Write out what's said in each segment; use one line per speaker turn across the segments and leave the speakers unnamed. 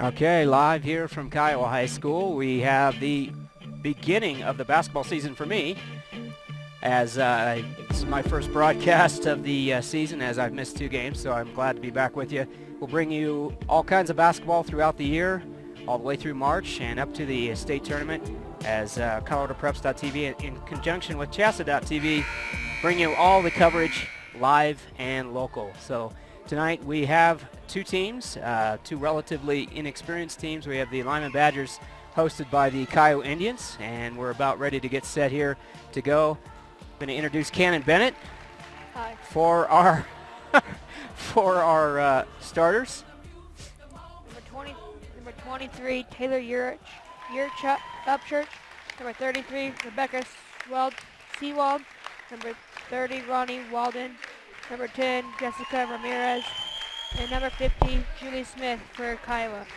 Okay, live here from Kiowa High School. We have the beginning of the basketball season for me, as this is my first broadcast of the season, as I've missed 2 games, so I'm glad to be back with you. We'll bring you all kinds of basketball throughout the year, all the way through March and up to the state tournament, as ColoradoPreps.tv in conjunction with CHSAA.tv bring you all the coverage live and local. So tonight we have 2 teams, 2 relatively inexperienced teams. We have the Limon Badgers hosted by the Kiowa Indians, and we're about ready to get set here to go. I'm going to introduce Cannon Bennett.
Hi.
For our starters.
Number 23, Taylor Upchurch. Number 33, Rebecca Seawald. Number 30, Ronnie Walden. Number 10, Jessica Ramirez. And number 50, Julie Smith for Kiowa.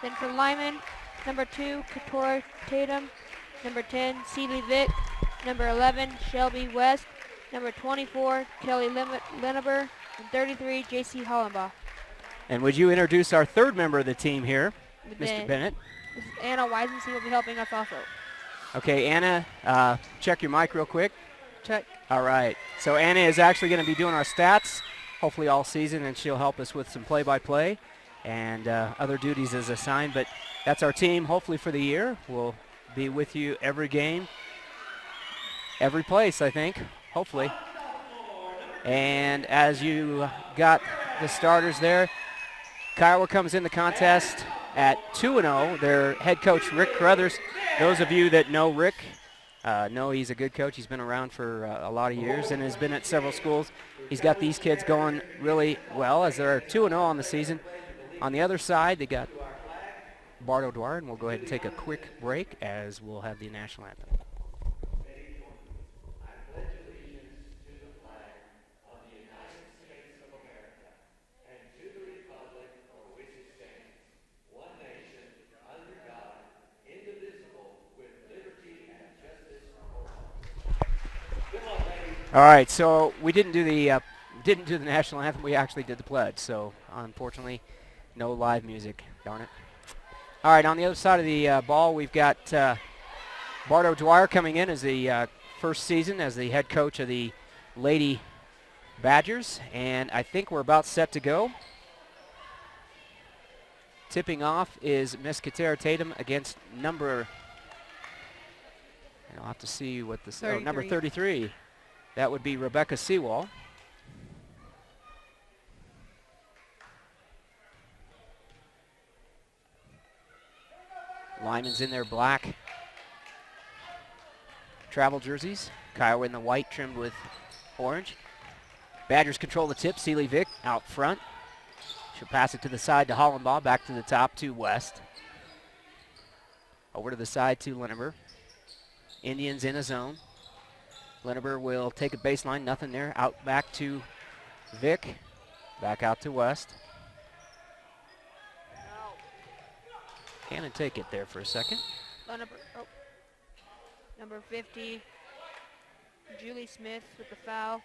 Then for Lyman, number 2, Katora Tatum. Number 10, Celie Vick. Number 11, Shelby West. Number 24, Kelly Lineber. And 33, J.C. Hollenbaugh.
And would you introduce our 3rd member of the team here, Mr. Bennett?
This is Anna Weisensee will be helping us also.
Okay, Anna, check your mic real quick.
Check.
All right. So Anna is actually going to be doing our stats, hopefully all season, and she'll help us with some play-by-play and other duties as assigned. But that's our team, hopefully for the year. We'll be with you every game, every place, I think, hopefully. And as you got the starters there, Kiowa comes in the contest at 2-0. Their head coach, Rick Carruthers. Those of you that know Rick know he's a good coach. He's been around for a lot of years and has been at several schools. He's got these kids going really well as they're 2-0 on the season. On the other side, they got Bardo Dwyer, and we'll go ahead and take a quick break as we'll have the national anthem. All right, so we didn't do the national anthem. We actually did the pledge. So unfortunately, no live music. Darn it. All right, on the other side of the ball, we've got Bardo Dwyer coming in as the first season as the head coach of the Lady Badgers, and I think we're about set to go. Tipping off is Miss Katera Tatum against number. And I'll have to see what this. Oh, number 33. That would be Rebecca Seawald. Lyman's in their black travel jerseys. Kiowa in the white trimmed with orange. Badgers control the tip. Celie Vick out front. She'll pass it to the side to Hollenbaugh. Back to the top to West. Over to the side to Lineber. Indians in a zone. Lineber will take a baseline, nothing there. Out back to Vick. Back out to West. Cannon take it there for a second.
Number 50, Julie Smith with the foul.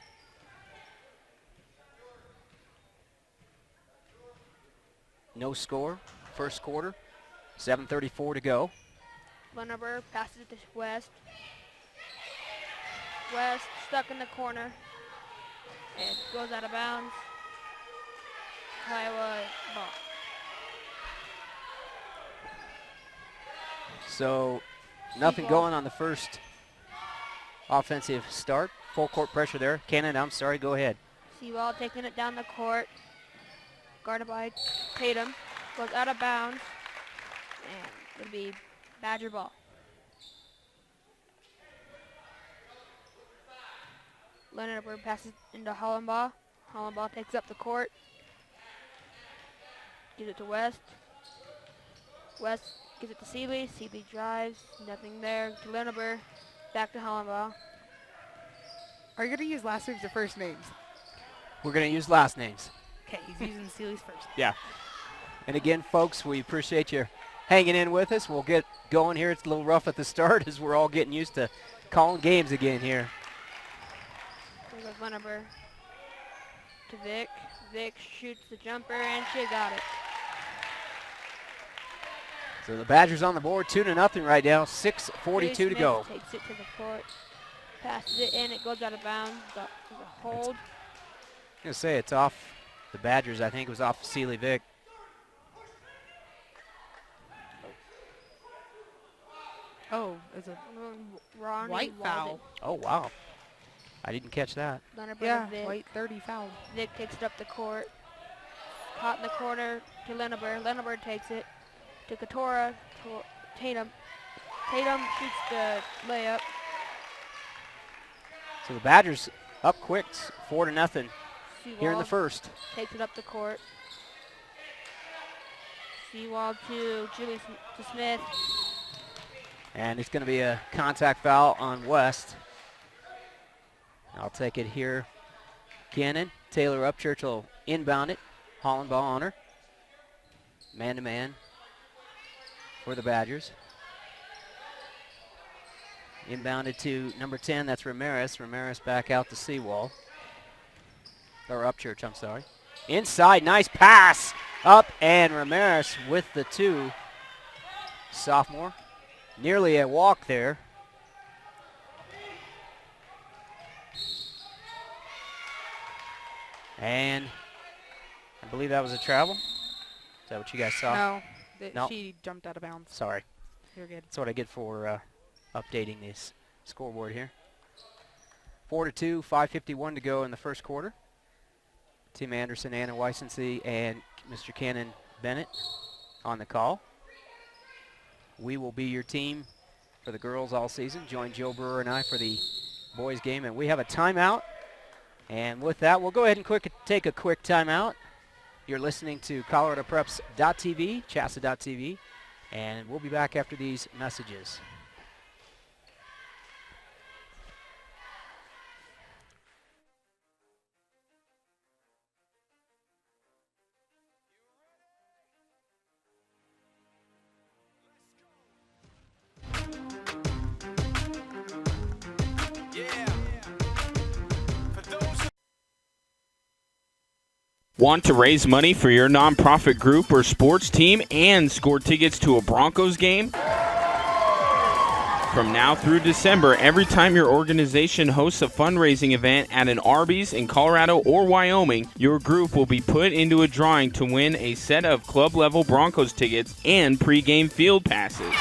No score, first quarter. 7:34 to go.
Lineber passes it to West. West stuck in the corner and goes out of bounds. Kiowa ball.
So nothing going on the first offensive start. Full court pressure there. Cannon, I'm sorry, go ahead.
Seawald taking it down the court. Guarded by Tatum. Goes out of bounds. And it'll be Badger ball. Lineber passes into Hollenbaugh. Hollenbaugh takes up the court. Gives it to West. West gives it to Celie. Celie drives. Nothing there. To Lineber. Back to Hollenbaugh.
Are you going to use last names or first names?
We're going to use last names.
Okay, he's using Celie's first.
Yeah. And again, folks, we appreciate you hanging in with us. We'll get going here. It's a little rough at the start as we're all getting used to calling games again here.
There goes Lineber to Vick. Vick shoots the jumper, and she got it.
So the Badgers on the board, 2-0 right now, 6:42 to
Smith
go.
takes it to the court, passes it in, it goes out of bounds. There's a hold.
I'm going to say it's off the Badgers. I think it was off Sealy Vick.
Oh, it's a
Ronnie
white foul.
Walden.
Oh, wow. I didn't catch that.
Yeah,
Vick.
white 30 foul.
Vick takes it up the court. Caught in the corner to Lenneber. Lenneber takes it to Katora, to Tatum. Tatum shoots the layup.
So the Badgers up quick, 4-0 here in the
Seawald
first.
takes it up the court. Seawald to Smith.
And it's going to be a contact foul on West. I'll take it here. Cannon, Taylor Upchurch will inbound it. Holland ball on her. Man-to-man for the Badgers. Inbounded to number 10, that's Ramirez. Ramirez back out to Seawald. Or Upchurch, I'm sorry. Inside, nice pass. Up, and Ramirez with the 2. Sophomore. Nearly a walk there. And I believe that was a travel. Is that what you guys saw?
No,
No.
she jumped out of bounds.
Sorry.
You're good.
That's what I get for updating this scoreboard here. 4-2, 5:51 to go in the first quarter. Tim Anderson, Anna Weissensee, and Mr. Cannon Bennett on the call. We will be your team for the girls all season. Join Joe Brewer and I for the boys game. And we have a timeout. And with that, we'll go ahead and take a quick timeout. You're listening to ColoradoPreps.tv, CHSAA.tv, and we'll be back after these messages.
Want to raise money for your nonprofit group or sports team and score tickets to a Broncos game? From now through December, every time your organization hosts a fundraising event at an Arby's in Colorado or Wyoming, your group will be put into a drawing to win a set of club-level Broncos tickets and pregame field passes.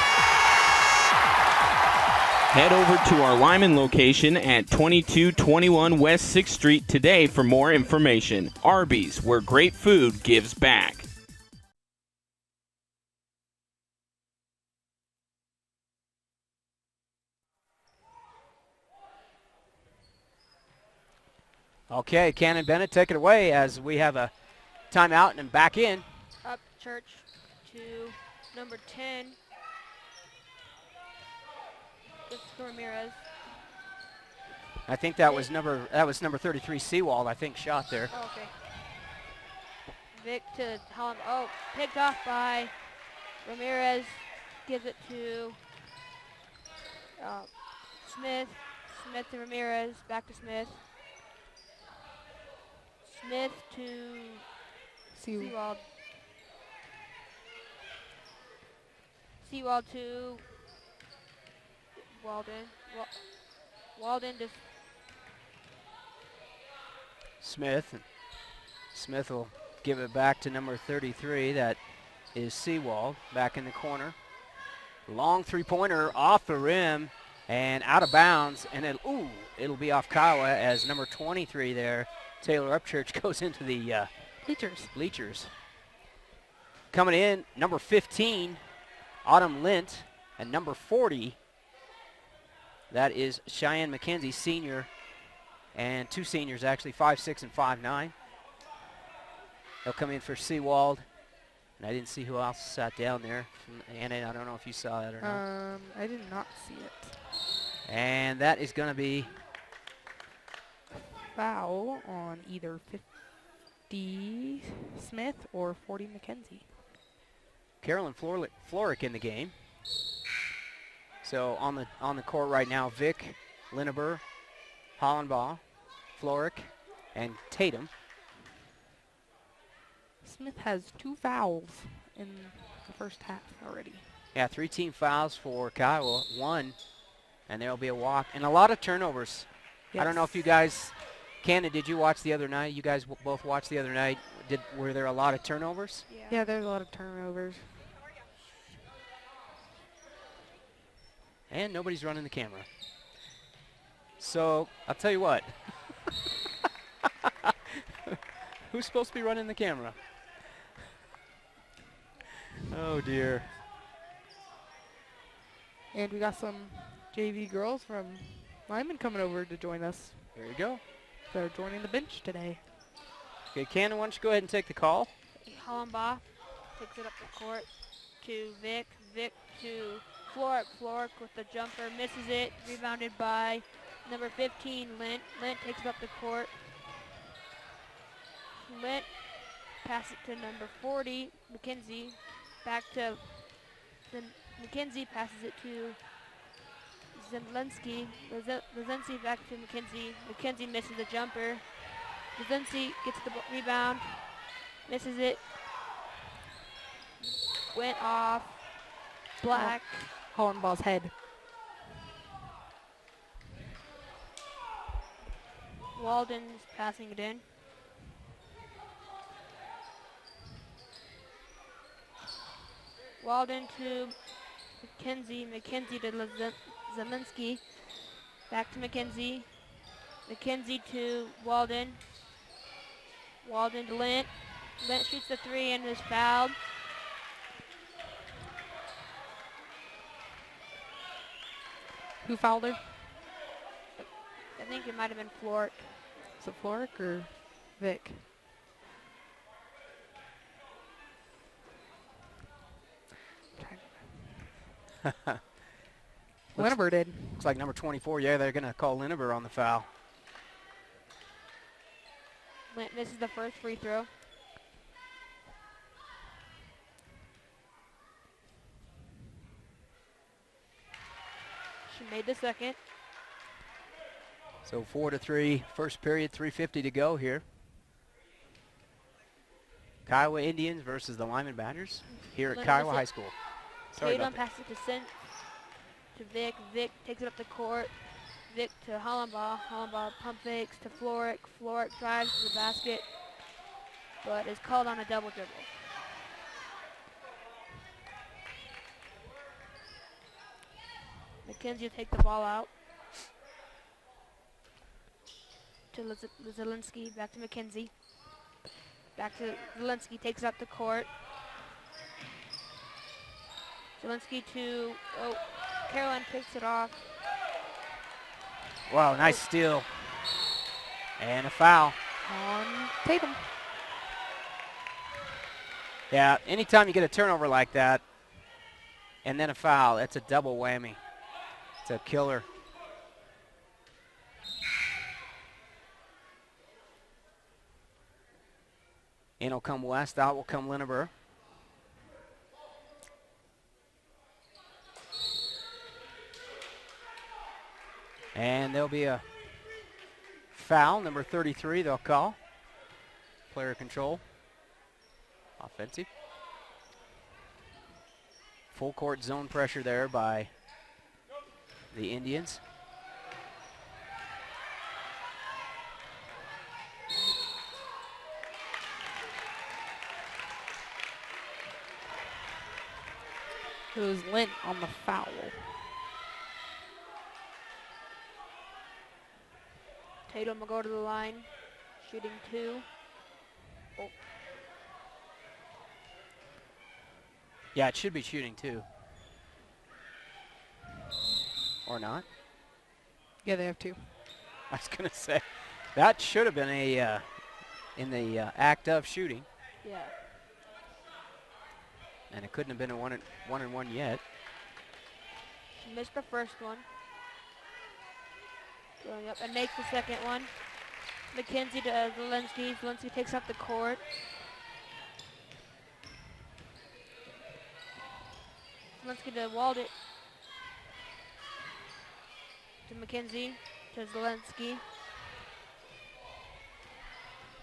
Head over to our Limon location at 2221 West 6th Street today for more information. Arby's, where great food gives back.
Okay, Cannon Bennett, take it away as we have a timeout and back in.
Up Church to number 10. Jessica Ramirez.
I think that was number 33 Seawald, I think, shot there.
Oh, okay. Vic to Holland. Oh, picked off by Ramirez. Gives it to Smith. Smith to Ramirez. Back to Smith. Smith to Seawald. Seawald to Walden. Walden to
Smith. And Smith will give it back to number 33. That is Seawald back in the corner. Long three-pointer off the rim and out of bounds. And it'll be off Kiowa as number 23 there, Taylor Upchurch, goes into the bleachers. Coming in, number 15, Autumn Lint, and number 40, that is Cheyenne McKenzie, senior, and 2 seniors actually, 5'6" and 5'9". They'll come in for Seawald, and I didn't see who else sat down there. Anna, I don't know if you saw that or not.
I did not see it.
And that is going to be
Foul on either 50 Smith or 40 McKenzie.
Carolyn Florick in the game. So on the court right now, Vic, Linneber, Hollenbaugh, Florick, and Tatum.
Smith has 2 fouls in the first half already.
Yeah, 3 team fouls for Kiowa, 1, and there'll be a walk. And a lot of turnovers.
Yes.
I don't know if you guys, Cannon, did you watch the other night? You guys both watched the other night. Were there a lot of turnovers?
Yeah, there's a lot of turnovers.
And nobody's running the camera. So, I'll tell you what. Who's supposed to be running the camera? Oh, dear.
And we got some JV girls from Lyman coming over to join us.
There you go.
They're joining the bench today.
Okay, Cannon, why don't you go ahead and take the call?
Hollenbaugh takes it up the court to Vic. Vic to Floric. Floric with the jumper, misses it. Rebounded by number 15, Lint. Lint takes it up the court. Lint passes it to number 40, McKenzie. Back to McKenzie, passes it to Zemlinski. Zemlinski back to McKenzie. McKenzie misses the jumper. Zemlinski gets the rebound, misses it. Went off. Black.
Hollenbaugh's head.
Walden's passing it in. Walden to McKenzie. McKenzie to Zemlinski. Back to McKenzie. McKenzie to Walden. Walden to Lint. Lint shoots the 3 and is fouled.
Who fouled her?
I think it might have been Floric.
Is it Floric or Vic? Lineber did.
Looks like number 24. Yeah, they're going to call Lineber on the foul.
Lint misses the first free throw. She made the second.
So 4-3, first period, 3:50 to go here. Kiowa Indians versus the Lyman Badgers here at
Lint
Kiowa
misses
High
it.
School. Sorry
Tatum
about that.
passes it to Vic. Vic takes it up the court. Vic to Hollenbaugh. Hollenbaugh pump fakes to Floric. Floric drives to the basket, but is called on a double dribble. McKenzie will take the ball out to Zelensky. Back to McKenzie. Back to Zelensky. Takes up the court. Zelensky to Caroline picks it off.
Wow, nice steal. And a foul.
On Tatum.
Yeah, anytime you get a turnover like that and then a foul, that's a double whammy. It's a killer. In will come West, out will come Lineber. And there'll be a foul, number 33 they'll call. Player control. Offensive. Full court zone pressure there by the Indians.
It was Lint on the foul.
Tatum will go to the line, shooting 2.
Yeah, it should be shooting 2. Or not.
Yeah, they have 2.
I was going to say, that should have been a in the act of shooting.
Yeah.
And it couldn't have been a one and one yet.
She missed the first one. Going up and makes the second one. McKenzie to Zelensky. Zelensky takes up the court. Zelensky to Walden. To McKenzie. To Zelensky.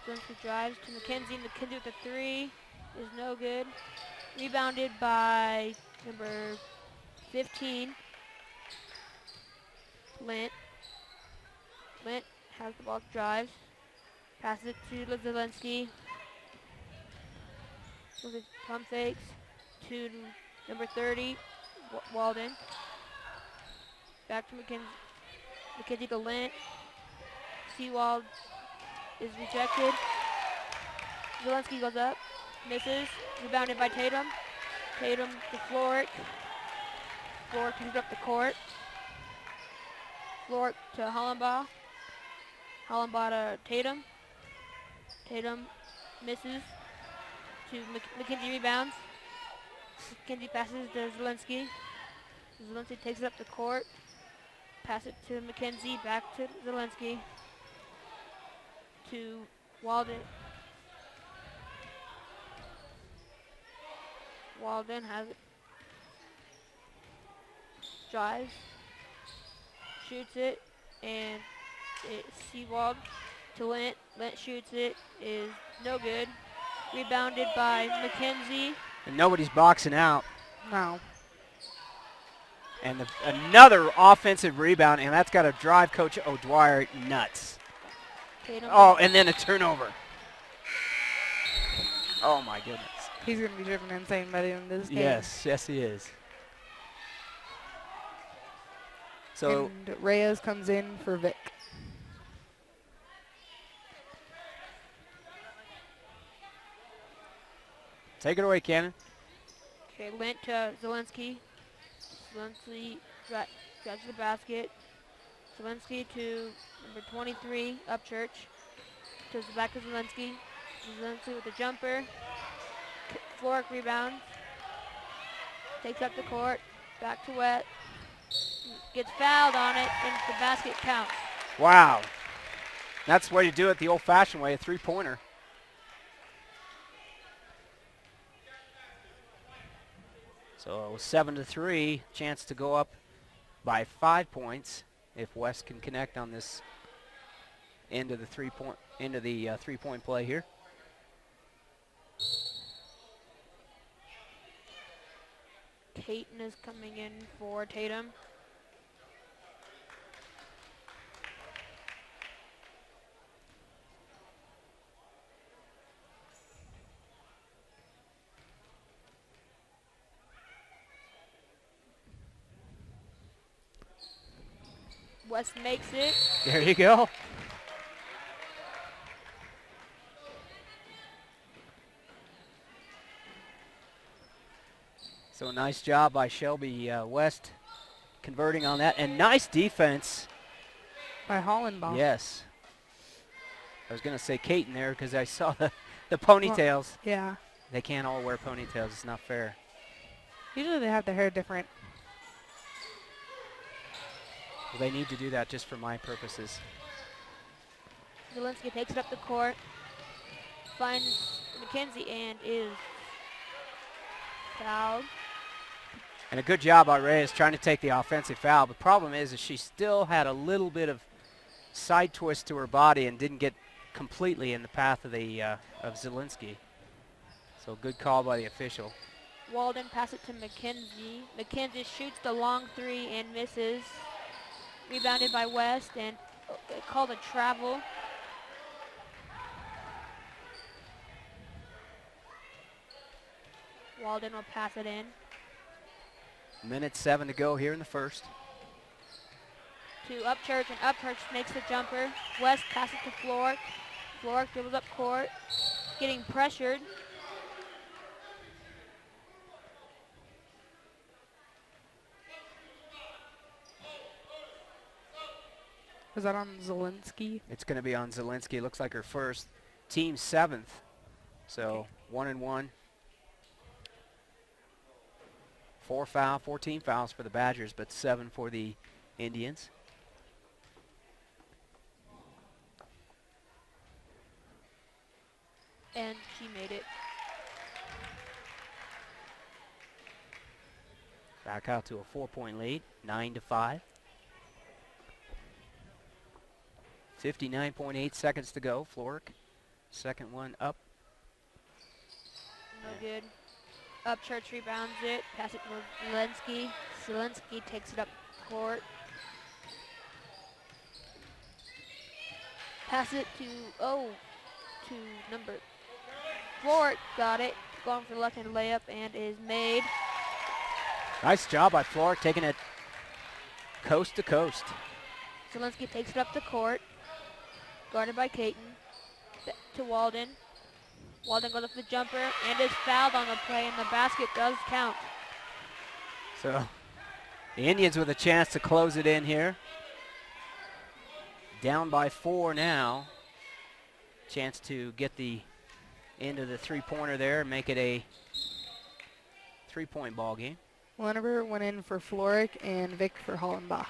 Zelensky drives to McKenzie. McKenzie with the 3 is no good. Rebounded by number 15, Lint. Lint has the ball, drives, passes it to Zelensky. With his pump fakes to number 30, Walden. Back to McKenzie to Lint. Seawald is rejected. Zelensky goes up, misses, rebounded by Tatum. Tatum to Floric. Floric moves up the court. Floric to Hollenbaugh. Hollenbaugh to Tatum. Tatum misses to McKenzie, rebounds. McKenzie passes to Zelensky. Zelensky takes it up the court. Pass it to McKenzie, back to Zelensky. To Walden. Walden has it. Drives. Shoots it. And it's Seawald to Lint. Lint shoots it. Is no good. Rebounded by McKenzie.
And nobody's boxing out.
No.
And another offensive rebound, and that's got to drive Coach O'Dwyer nuts.
Tatum.
Oh, and then a turnover. Oh, my goodness.
He's going to be driven insane by the end of this game.
Yes, yes, he is. So
And Reyes comes in for Vic.
take it away, Cannon.
Okay, Lint to Zelensky. Zelensky drives to the basket. Zelensky to number 23, Upchurch. Goes back to Zelensky. Zelensky with the jumper. Floric rebounds. Takes up the court. Back to Wet. Gets fouled on it, and the basket counts.
Wow. That's the way to do it the old-fashioned way, a three-pointer. So 7-3, chance to go up by 5 points if West can connect on this end of the three-point play here.
Peyton is coming in for Tatum. West makes it.
There you go. So nice job by Shelby West converting on that. And nice defense.
By Hollenbaugh.
Yes. I was going to say Kate in there because I saw the ponytails.
Well, yeah.
They can't all wear ponytails. It's not fair.
Usually they have their hair different.
Well, they need to do that just for my purposes.
Zelensky takes it up the court. Finds McKenzie and is fouled.
And a good job by Reyes trying to take the offensive foul. The problem is she still had a little bit of side twist to her body and didn't get completely in the path of Zelensky. So good call by the official.
Walden passes it to McKenzie. McKenzie shoots the long three and misses. Rebounded by West and called a travel. Walden will pass it in.
Minute 7 to go here in the first.
To Upchurch, and Upchurch makes the jumper. West passes to Floric. Floric dribbles up court, getting pressured.
Was that on Zelensky?
It's going to be on Zelensky. Looks like her first. Team 7th. So 1-1. 14 fouls for the Badgers, but 7 for the Indians.
And she made it.
Back out to a 4-point lead, 9-5. 59.8 seconds to go. Floric, second one up.
No good. Upchurch rebounds it. Pass it to Zelensky. Zelensky takes it up court. Pass it to number 4. Got it. Going for the left-hand layup and is made.
Nice job by Florek, taking it coast to coast.
Zelensky takes it up the court. Guarded by Caton. To Walden. Walden goes up the jumper and is fouled on the play, and the basket does count.
So the Indians with a chance to close it in here. Down by 4 now. Chance to get the end of the three-pointer there and make it a 3-point ball game.
Lenneber went in for Florek and Vic for Hollenbach.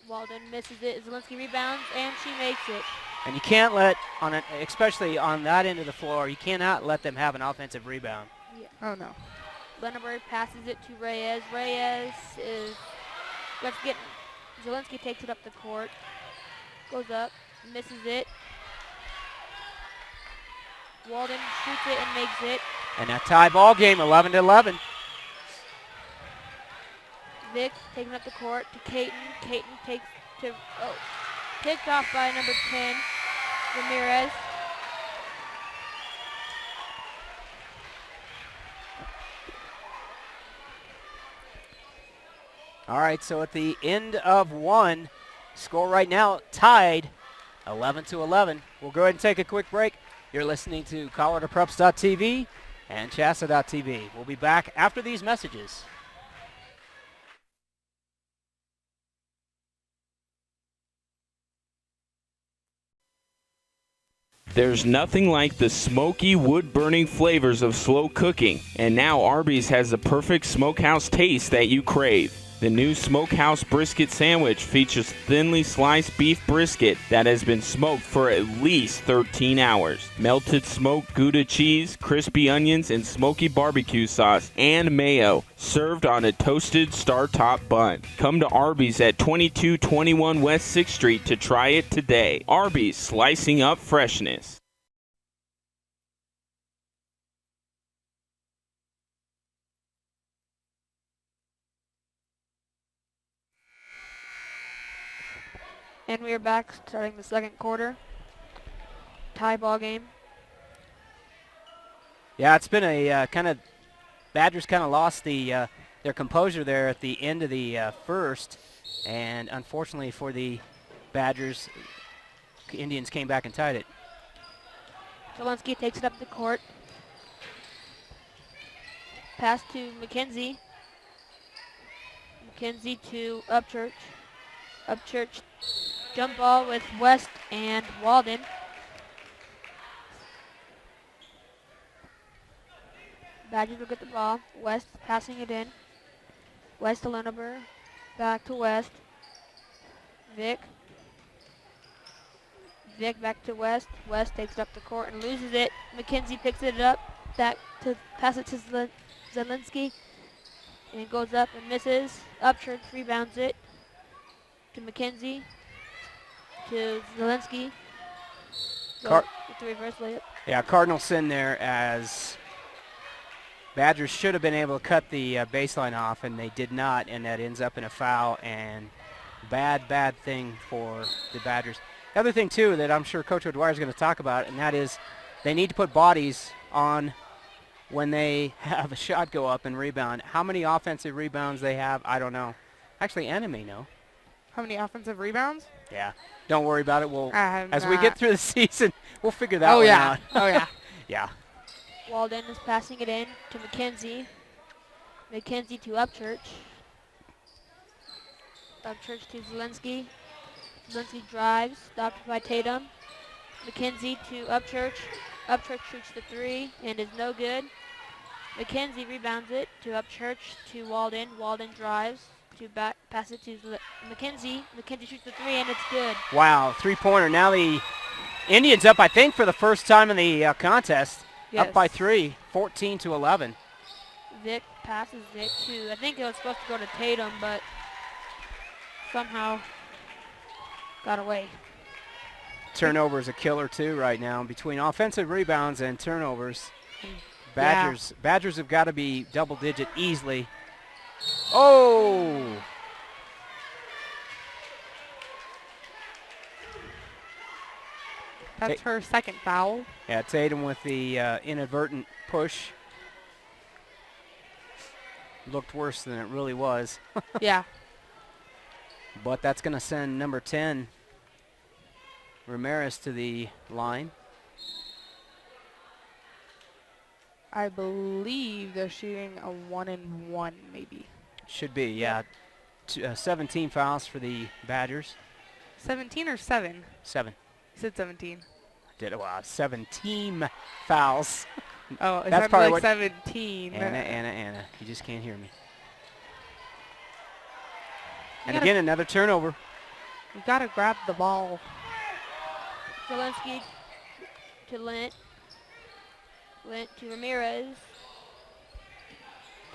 Walden misses it. Zelensky rebounds, and she makes it.
And you can't let, especially on that end of the floor, you cannot let them have an offensive rebound.
Yeah.
Oh, no.
Lenneberg passes it to Reyes. Reyes is, Zelensky takes it up the court. Goes up, misses it. Walden shoots it and makes it.
And a tie ball game, 11-11.
Vic taking up the court to Caton. Caton takes to, picked off by number 10, Ramirez.
All right, so at the end of 1, score right now tied 11-11. We'll go ahead and take a quick break. You're listening to ColoradoPreps.tv and CHSAA.tv. We'll be back after these messages.
There's nothing like the smoky, wood-burning flavors of slow cooking, and now Arby's has the perfect smokehouse taste that you crave. The new Smokehouse Brisket Sandwich features thinly sliced beef brisket that has been smoked for at least 13 hours. Melted smoked Gouda cheese, crispy onions, and smoky barbecue sauce, and mayo, served on a toasted star-top bun. Come to Arby's at 2221 West 6th Street to try it today. Arby's, slicing up freshness.
And we are back starting the second quarter. Tie ball game.
Yeah, it's been a Badgers kind of lost their composure there at the end of the first, and unfortunately for the Badgers, Indians came back and tied it.
Zelensky takes it up the court. Pass to McKenzie. McKenzie to Upchurch. Upchurch jump ball with West and Walden. Badgers will get the ball. West passing it in. West to Lenneber. Back to West. Vic. Vic back to West. West takes it up the court and loses it. McKenzie picks it up. Back to pass it to Zelensky. And goes up and misses. Upchurch rebounds it to McKenzie. To Zelensky. With the reverse layup.
Yeah, Cardinals sin there as Badgers should have been able to cut the baseline off, and they did not, and that ends up in a foul, and bad thing for the Badgers. The other thing, too, that I'm sure Coach O'Dwyer is going to talk about, and that is they need to put bodies on when they have a shot go up and rebound. How many offensive rebounds they have, I don't know. Actually, Anna may know.
How many offensive rebounds?
Yeah. Don't worry about it. We'll, as we get through the season, we'll figure that one
yeah.
out.
Oh, yeah.
Yeah.
Walden is passing it in to McKenzie. McKenzie to Upchurch. Upchurch to Zelensky. Zelensky drives, stopped by Tatum. McKenzie to Upchurch. Upchurch shoots the 3 and is no good. McKenzie rebounds it to Upchurch to Walden. Walden drives to pass it to McKenzie. McKenzie shoots the 3 and it's good.
Wow, three-pointer. Now the Indians up, I think, for the first time in the contest.
Yes.
Up by 3, 14-11.
Vic passes it to, I think it was supposed to go to Tatum, but somehow got away.
Turnover is a killer too right now. Between offensive rebounds and turnovers, Badgers have got to be double-digit easily. Oh!
That's her second foul.
Yeah, Tatum with the inadvertent push. Looked worse than it really was.
Yeah.
But that's going to send number 10, Ramirez, to the line.
I believe they're shooting a 1-and-1 maybe.
Should be, yeah. 17 fouls for the Badgers.
17 or 7?
7.
You said 17.
Wow, 17 fouls.
Oh, it
That's
sounded
probably
like
what
17.
Anna. You just can't hear me. And
gotta-
again, another turnover.
You gotta grab the ball.
Zelensky to Lint. Lint to Ramirez.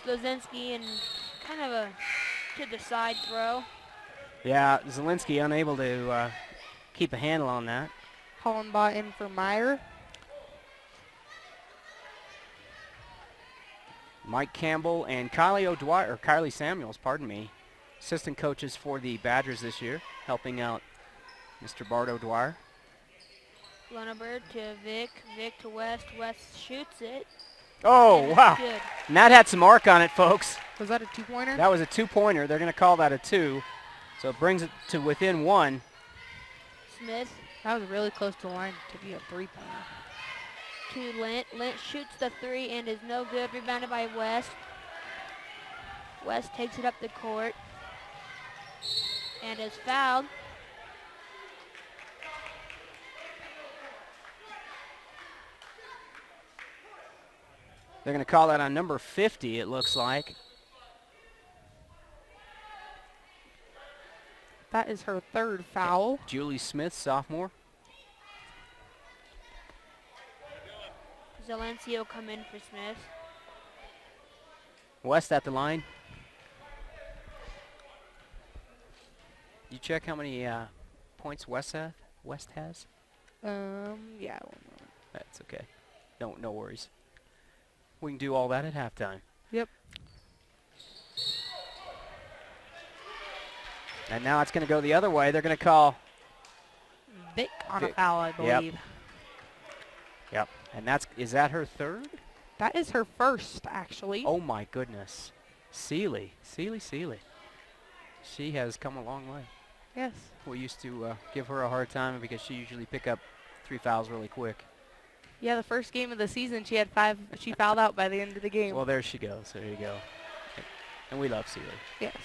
Zelensky and kind of a to the side throw.
Yeah, Zelensky unable to keep a handle on that.
Hollenbaugh in for Meyer.
Mike Campbell and Kylie Samuels, pardon me, assistant coaches for the Badgers this year, helping out Mr. Bart O'Dwyer.
Lunenberg to Vic. Vic to West. West shoots it.
Oh,
and it's
wow.
Good.
And that had some arc on it, folks.
Was that a 2-pointer?
That was a 2-pointer. They're going to call that a 2. So it brings it to within 1.
Smith
That was really close to the line to be a 3-pointer.
to Lint. Lint shoots the 3 and is no good. Rebounded by West. West takes it up the court and is fouled.
They're going to call that on number 50, it looks like.
That is her third foul.
Julie Smith, sophomore.
Zelensky will come in for Smith.
West at the line. You check how many points West has?
Yeah.
That's okay. No worries. We can do all that at halftime.
Yep.
And now it's going to go the other way. They're going to call.
Vic on a
Vic.
foul, I believe.
Yep. And is that her third?
That is her first, actually.
Oh my goodness. Seeley. She has come a long way.
Yes.
We used to give her a hard time because she usually pick up 3 fouls really quick.
Yeah, the first game of the season, she had 5. She fouled out by the end of the game.
Well, there she goes. There you go. And we love Seeley.
Yes.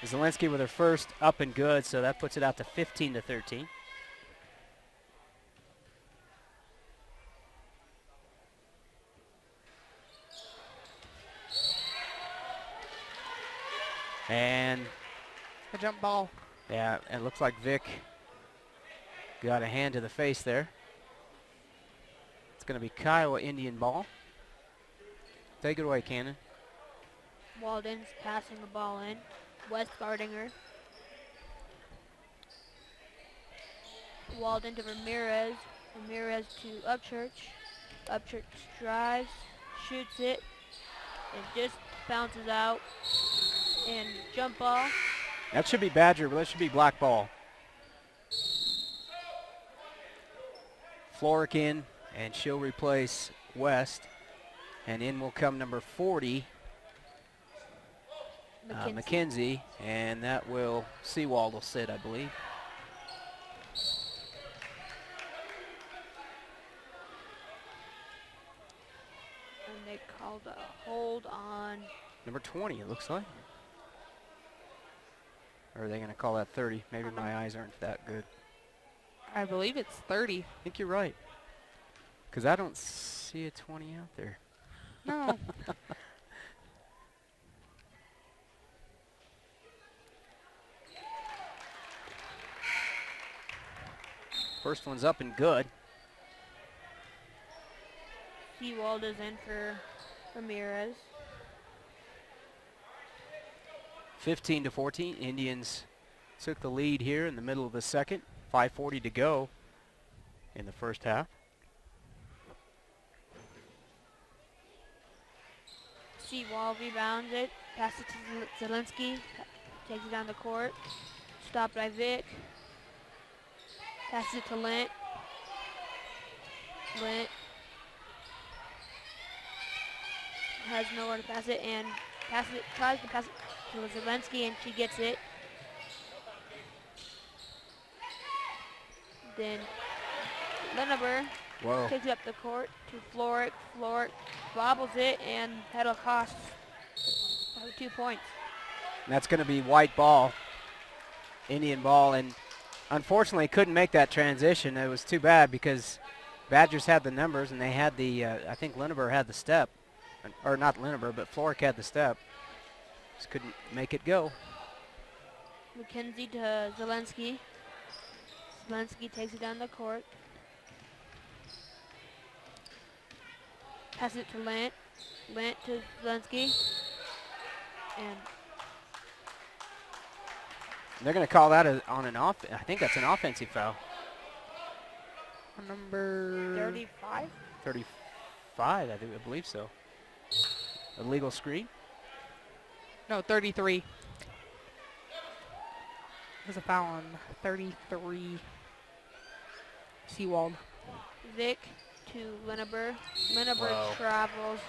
Zelensky with her first up and good, so that puts it out to 15-13. And
A jump ball.
yeah, it looks like Vic got a hand to the face there. It's going to be Kiowa Indian ball. Take it away, Cannon.
Walden's passing the ball in. West guarding her. Walden to Ramirez. Ramirez to Upchurch. Upchurch drives, shoots it. It just bounces out. And jump ball.
That should be Badger, but that should be black ball. Floric in, and she'll replace West. And in will come number 40, McKenzie, and that will, Seawald will sit, I believe.
And they called a hold on.
Number 20, it looks like. Or are they going to call that 30? Maybe my eyes aren't that good.
I believe it's 30.
I think you're right. Because I don't see a 20 out there.
No.
First one's up and good.
Seawald is in for Ramirez.
15-14. Indians took the lead here in the middle of the second. 5:40 to go in the first half.
Seawall rebounds it, passes it to Zielinski, takes it down the court, stopped by Vic, passes it to Lint. Lint has nowhere to pass it and tries to pass it to Zielinski, and she gets it. Then Linneber takes it up the court to Floric. Floric bobbles it, and that'll cost 2 points.
And that's going to be white ball, Indian ball, and unfortunately couldn't make that transition. It was too bad because Badgers had the numbers, and they had the, I think Linneber had the step. Or not Linneber, but Floric had the step. Just couldn't make it go.
McKenzie to Zielinski. Zielinski takes it down the court. Passes it to Lint. Lint to Zielinski. And
they're going to call that on an off. I think that's an offensive foul.
Number
35?
35, I believe so. Illegal screen.
No, 33. There's a foul on 33. Seawald.
Vic to Linneber. Linneber travels.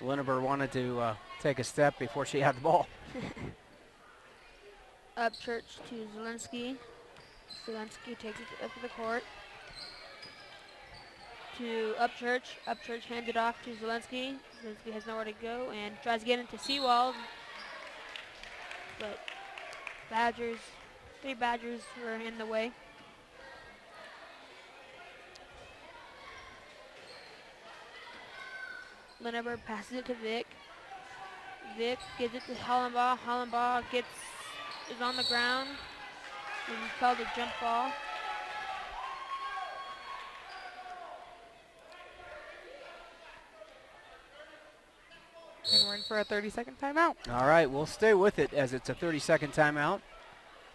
Linneber wanted to take a step before she had the ball.
Upchurch to Zielinski. Zielinski takes it up to the court. To Upchurch. Upchurch hands it off to Zielinski. Zielinski has nowhere to go and tries to get into Seawald. But three Badgers were in the way. Linneber passes it to Vic. Vic gives it to Hollenbaugh. Hollenbaugh is on the ground and called a jump ball.
And we're in for a 30-second timeout.
All right, we'll stay with it as it's a 30-second timeout.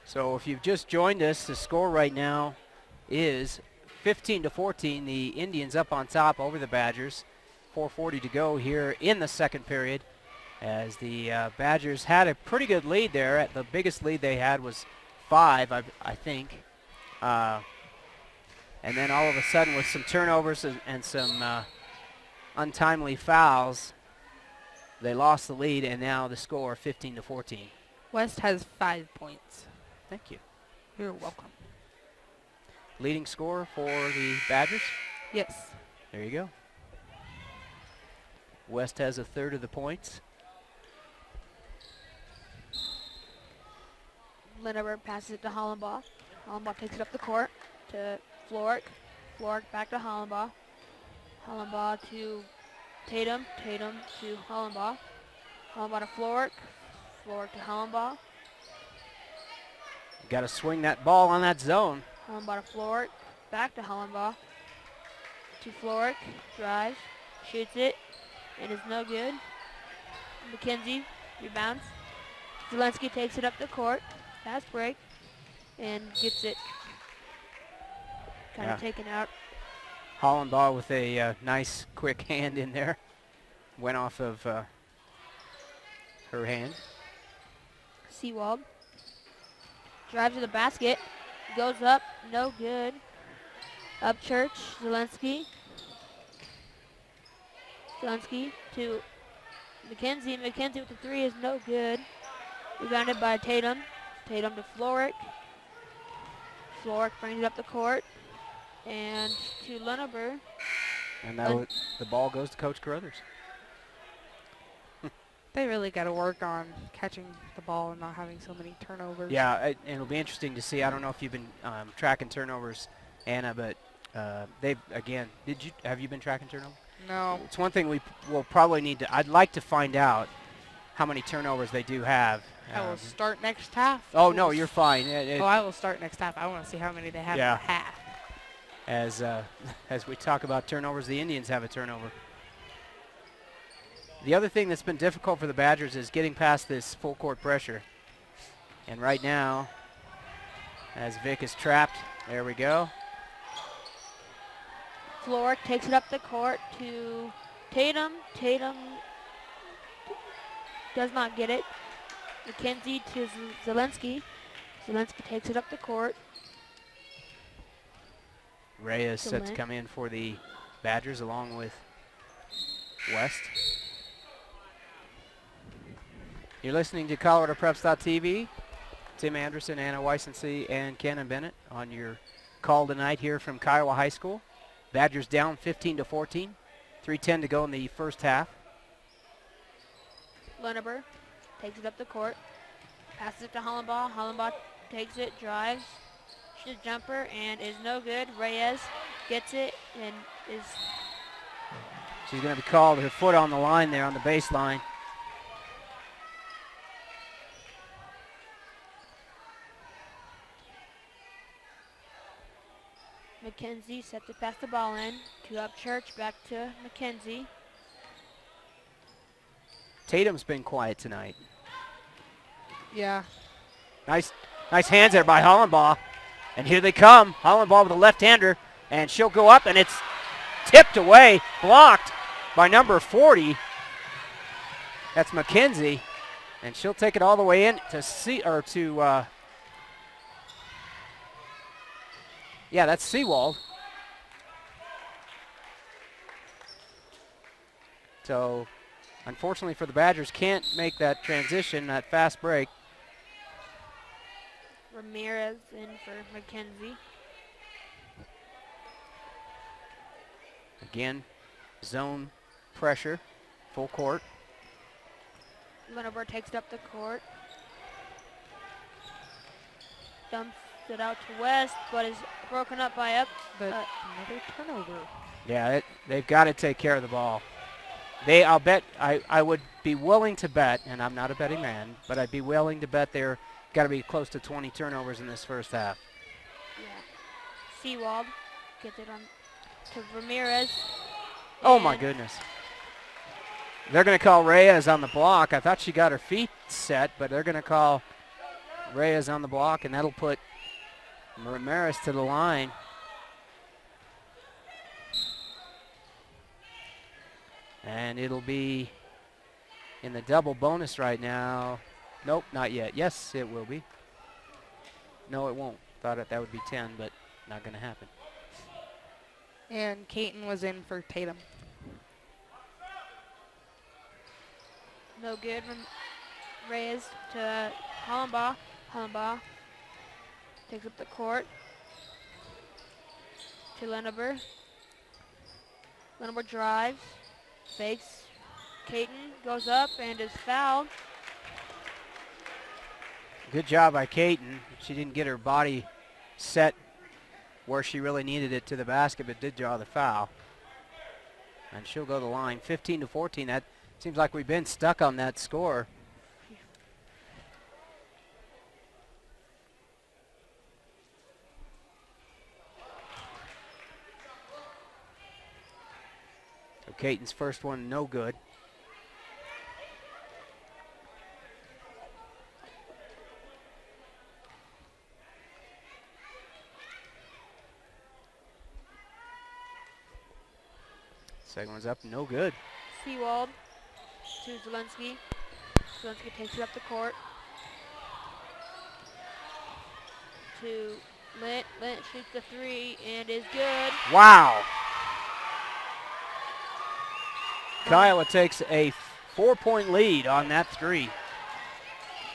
So if you've just joined us, the score right now is 15-14. The Indians up on top over the Badgers. 4:40 to go here in the second period, as the Badgers had a pretty good lead there. The biggest lead they had was 5, I think. And then all of a sudden with some turnovers and some untimely fouls, they lost the lead, and now the score 15-14.
West has 5 points.
Thank you.
You're welcome.
Leading scorer for the Badgers?
Yes.
There you go. West has a third of the points.
Linneber passes it to Hollenbaugh. Hollenbaugh takes it up the court to Floric. Floric back to Hollenbaugh. Hollenbaugh to Tatum. Tatum to Hollenbaugh. Hollenbaugh to Floric. Floric to Hollenbaugh.
Got to swing that ball on that zone.
Hollenbaugh to Floric. Back to Hollenbaugh. To Floric. Drives. Shoots it. And is no good. McKenzie rebounds. Zielinski takes it up the court. Fast break. And gets it kind of taken out.
Hollenbaugh with a nice quick hand in there. Went off of her hand.
Seawald. Drives to the basket. Goes up. No good. Upchurch. Zielinski. Zielinski to McKenzie. McKenzie with the 3 is no good. Rebounded by Tatum. Tatum to Floric. Floric brings it up the court. And to Linneber.
And now the ball goes to Coach Carruthers.
They really got to work on catching the ball and not having so many turnovers.
Yeah, and it'll be interesting to see. I don't know if you've been tracking turnovers, Anna, but have you been tracking turnovers?
No.
It's one thing we will probably need to. I'd like to find out how many turnovers they do have.
I will start next half.
Oh no, you're fine.
I will start next half. I want to see how many they have in half.
As we talk about turnovers, the Indians have a turnover. The other thing that's been difficult for the Badgers is getting past this full court pressure. And right now, as Vic is trapped, there we go.
Florek takes it up the court to Tatum. Tatum does not get it. McKenzie to Zelensky. Zelensky takes it up the court.
Reyes set to come in for the Badgers along with West. You're listening to ColoradoPreps.tv. Tim Anderson, Anna Weissensee, and Cannon Bennett on your call tonight here from Kiowa High School. Badgers down 15-14. 3:10 to go in the first half.
Lunneber takes it up the court. Passes it to Hollenbaugh. Hollenbaugh takes it, drives, shoots a jumper, and is no good. Reyes gets it and is...
She's going to be called, her foot on the line there on the baseline.
McKenzie set to pass the ball in to Upchurch, back to McKenzie.
Tatum's been quiet tonight.
Yeah.
Nice hands there by Hollenbaugh. And here they come. Hollenbaugh with a left-hander, and she'll go up, and it's tipped away, blocked by number 40. That's McKenzie, and she'll take it all the way in to yeah, that's Seawald. So, unfortunately for the Badgers, can't make that transition, that fast break.
Ramirez in for McKenzie.
Again, zone pressure, full court.
Lunneber takes it up the court. Dumps it out to West, but is broken up by
But another turnover.
Yeah, they've got to take care of the ball. I'll bet, I would be willing to bet, and I'm not a betting man, but I'd be willing to bet they're got to be close to 20 turnovers in this first half.
Yeah. Seawald gets it on to Ramirez.
Oh my goodness. They're going to call Reyes on the block. I thought she got her feet set, but they're going to call Reyes on the block, and that'll put Ramirez to the line. And it'll be in the double bonus right now. Nope, not yet. Yes, it will be. No, it won't. Thought that would be 10, but not going to happen.
And Caton was in for Tatum.
No good from Reyes to Hollenbaugh. Hollenbaugh takes up the court to Lunneber. Lunneber drives, fakes. Caton goes up and is fouled.
Good job by Caton. She didn't get her body set where she really needed it to the basket, but did draw the foul. And she'll go to the line. 15-14. That seems like we've been stuck on that score. So Caton's first one, no good. Second one's up, no good.
Seawald to Zelensky. Zelensky takes it up the court to Lint. Lint shoots the three and is good.
Wow. Kiowa takes a 4-point lead on that three.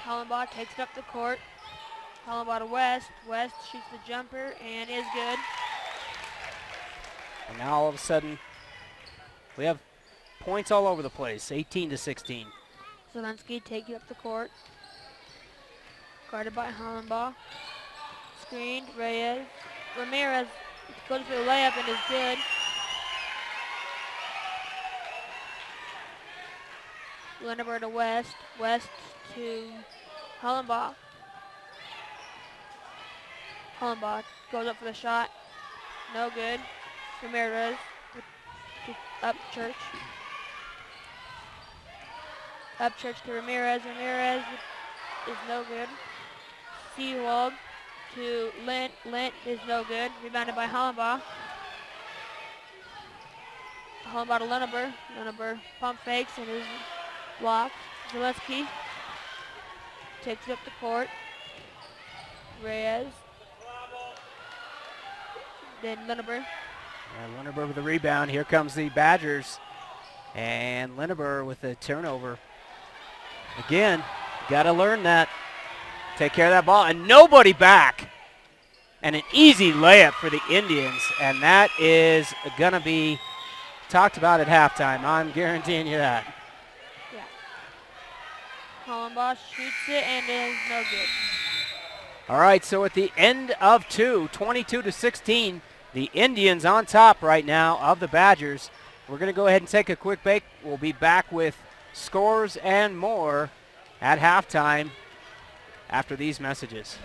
Hollenbaugh takes it up the court. Hollenbaugh to West. West shoots the jumper and is good.
And now all of a sudden, we have points all over the place, 18-16.
Zelensky takes it up the court. Guarded by Hollenbaugh. Screened, Reyes. Ramirez goes for the layup and is good. Lunneber to West. West to Hollenbaugh. Hollenbaugh goes up for the shot. No good. Ramirez up Church. Upchurch to Ramirez. Ramirez is no good. Seawald to Lint. Lint is no good. Rebounded by Hollenbaugh. Hollenbaugh to Lenneber. Lenneber pump fakes and is blocked. Zaleski takes it up the court. Reyes. Then Lenneber.
And Lenneber with the rebound. Here comes the Badgers. And Lenneber with the turnover. Again, got to learn that. Take care of that ball. And nobody back. And an easy layup for the Indians. And that is going to be talked about at halftime. I'm guaranteeing you that.
Yeah. Hollenbaugh shoots it and it is no good.
All right, so at the end of 22-16, the Indians on top right now of the Badgers. We're going to go ahead and take a quick break. We'll be back with scores and more at halftime after these messages.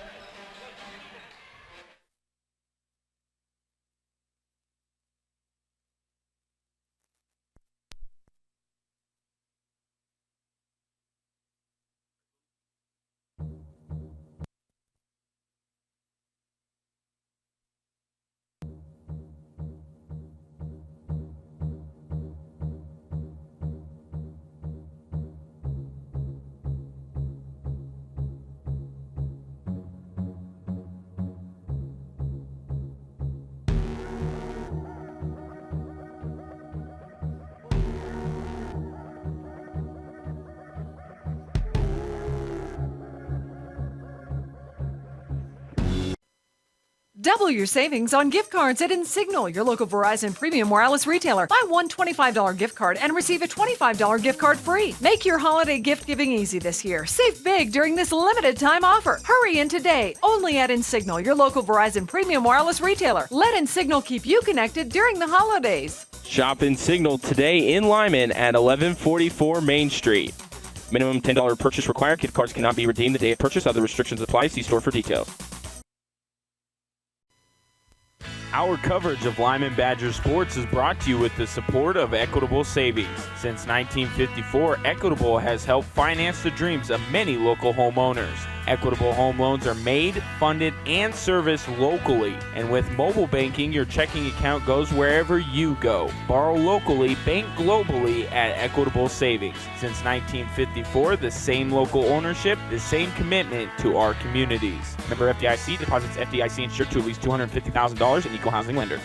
Double your savings on gift cards at Insignal, your local Verizon Premium Wireless retailer. Buy one $25 gift card and receive a $25 gift card free. Make your holiday gift giving easy this year. Save big during this limited time offer. Hurry in today. Only at Insignal, your local Verizon Premium Wireless retailer. Let Insignal keep you connected during the holidays.
Shop Insignal today in Lyman at 1144 Main Street. Minimum $10 purchase required. Gift cards cannot be redeemed the day of purchase. Other restrictions apply. See store for details. Our coverage of Lyman Badger sports is brought to you with the support of Equitable Savings. Since 1954, Equitable has helped finance the dreams of many local homeowners. Equitable home loans are made, funded, and serviced locally. And with mobile banking, your checking account goes wherever you go. Borrow locally, bank globally at Equitable Savings. Since 1954, the same local ownership, the same commitment to our communities. Member FDIC, deposits FDIC insured to at least $250,000 and equal housing lender.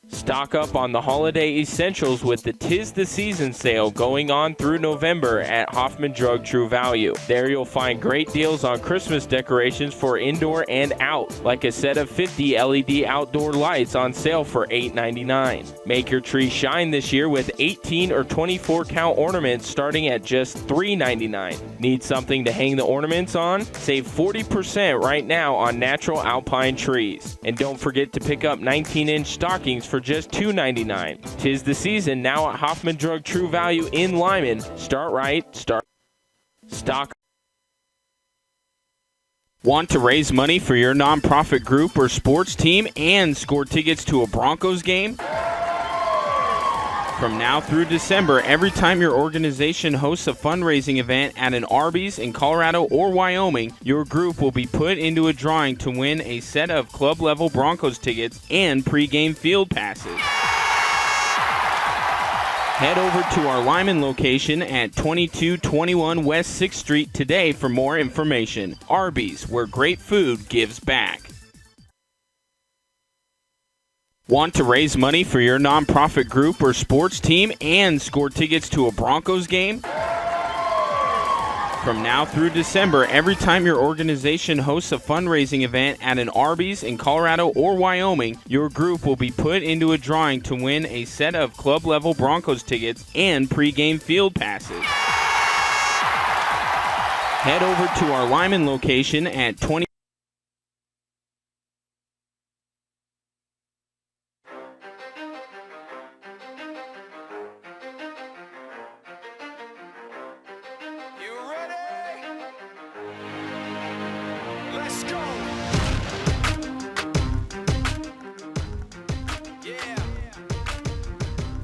Stock up on the holiday essentials with the 'Tis the Season sale going on through November at Hoffman Drug True Value. There you'll find great deals on Christmas decorations for indoor and out, like a set of 50 LED outdoor lights on sale for $8.99. Make your tree shine this year with 18 or 24 count ornaments starting at just $3.99. Need something to hang the ornaments on? Save 40% right now on natural alpine trees. And don't forget to pick up 19-inch stockings for just $2.99. 'Tis the season now at Hoffman Drug True Value in Lyman. Start right, start stock. Want to raise money for your nonprofit group or sports team and score tickets to a Broncos game? From now through December, every time your organization hosts a fundraising event at an Arby's in Colorado or Wyoming, your group will be put into a drawing to win a set of club-level Broncos tickets and pregame field passes. Head over to our Lyman location at 2221 West 6th Street today for more information. Arby's, where great food gives back. Want to raise money for your nonprofit group or sports team and score tickets to a Broncos game? From now through December, every time your organization hosts a fundraising event at an Arby's in Colorado or Wyoming, your group will be put into a drawing to win a set of club-level Broncos tickets and pregame field passes. Head over to our Lyman location at 20.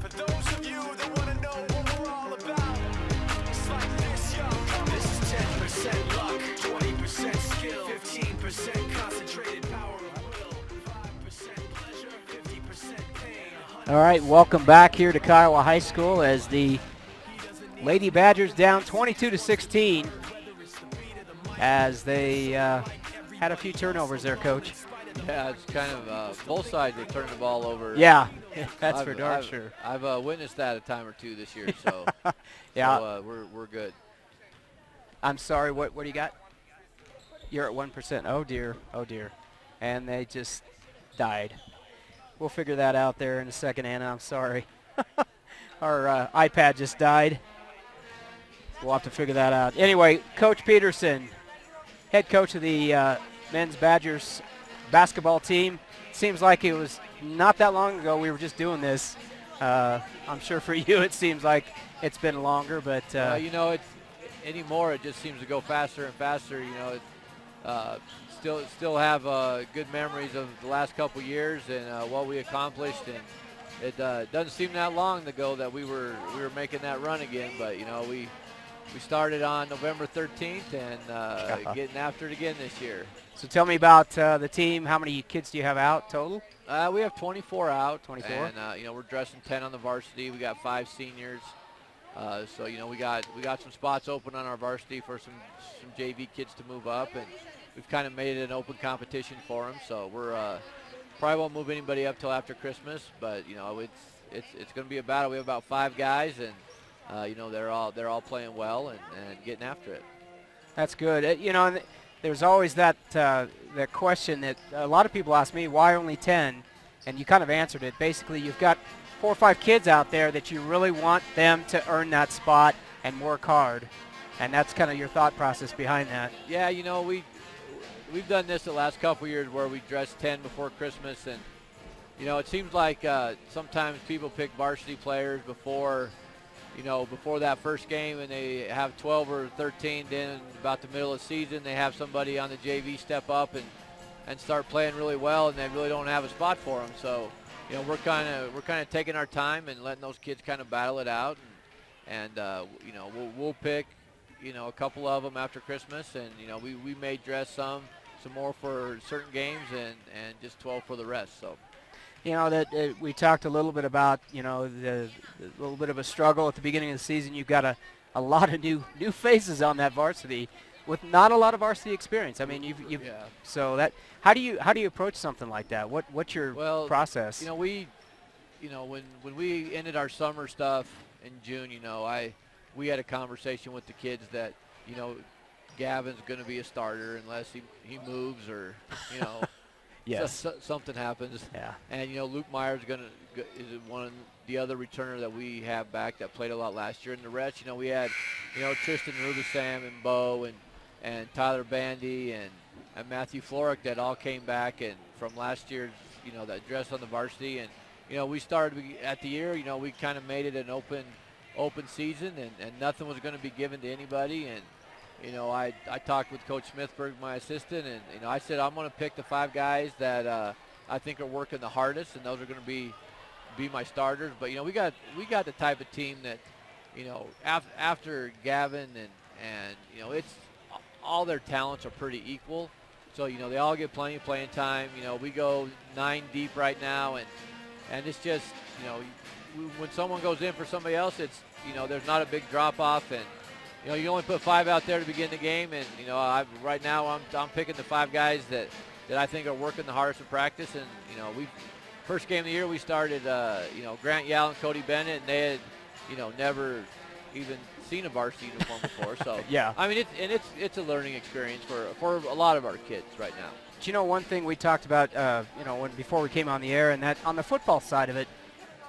For those of
All right, welcome back here to Kiowa High School as the Lady Badgers down 22-16 as they had a few turnovers there, Coach.
Yeah, it's kind of both sides are turning the ball over.
Yeah, that's for darn sure.
I've witnessed that a time or two this year, so
yeah,
so, we're good.
I'm sorry. What do you got? You're at 1%. Oh dear, and they just died. We'll figure that out there in a second, Anna. I'm sorry. Our iPad just died. We'll have to figure that out. Anyway, Coach Peterson, head coach of the men's Badgers basketball team. Seems like it was not that long ago we were just doing this. I'm sure for you it seems like it's been longer, but
you know, it's anymore. It just seems to go faster and faster. You know, still have good memories of the last couple years and what we accomplished, and it doesn't seem that long ago that we were making that run again. But you know, we started on November 13th and getting after it again this year.
So tell me about the team. How many kids do you have out total?
We have 24 out.
24.
And you know, we're dressing 10 on the varsity. We got 5 seniors. So you know, we got some spots open on our varsity for some JV kids to move up, and we've kind of made it an open competition for them. So we're probably won't move anybody up till after Christmas, but you know, it's going to be a battle. We have about 5 guys, and you know, they're all playing well and getting after it.
That's good. You know, and there's always that question that a lot of people ask me, why only 10? And you kind of answered it. Basically, you've got 4 or 5 kids out there that you really want them to earn that spot and work hard. And that's kind of your thought process behind that.
Yeah, you know, we've done this the last couple years where we dress 10 before Christmas, and you know, it seems like sometimes people pick varsity players before that first game, and they have 12 or 13. Then about the middle of the season, they have somebody on the JV step up and start playing really well, and they really don't have a spot for them. So, you know, we're kind of taking our time and letting those kids kind of battle it out, and you know, we'll pick, you know, a couple of them after Christmas, and you know, we may dress some more for certain games and just 12 for the rest. So.
You know, that we talked a little bit about, you know, the little bit of a struggle at the beginning of the season. You've got a lot of new faces on that varsity with not a lot of varsity experience. I mean, you've
yeah.
So that how do you approach something like that? What's your process?
You know, when we ended our summer stuff in June, you know, we had a conversation with the kids that, you know, Gavin's going to be a starter unless he moves or, you know.
Yes.
Something happens.
Yeah.
And, you know, Luke Myers is one of the other returner that we have back that played a lot last year. And the rest, you know, we had, you know, Tristan Rubisam and Bo and Tyler Bandy and Matthew Florick that all came back and from last year's, you know, that dress on the varsity. And, you know, we started at the year, you know, we kind of made it an open season and nothing was going to be given to anybody. And, you know, I talked with Coach Smithberg, my assistant, and, you know, I said I'm going to pick the 5 guys that I think are working the hardest, and those are going to be my starters. But, you know, we got the type of team that, you know, after Gavin and you know, it's all their talents are pretty equal. So, you know, they all get plenty of playing time. You know, we go 9 deep right now, and it's just, you know, when someone goes in for somebody else, it's, you know, there's not a big drop-off, and you know, you only put 5 out there to begin the game, and you know, right now I'm picking the 5 guys that I think are working the hardest in practice. And you know, first game of the year we started, you know, Grant Yall and Cody Bennett, and they had, you know, never even seen a varsity uniform before. So
yeah,
I mean, it's a learning experience for a lot of our kids right now.
But you know, one thing we talked about, you know, before we came on the air, and that on the football side of it,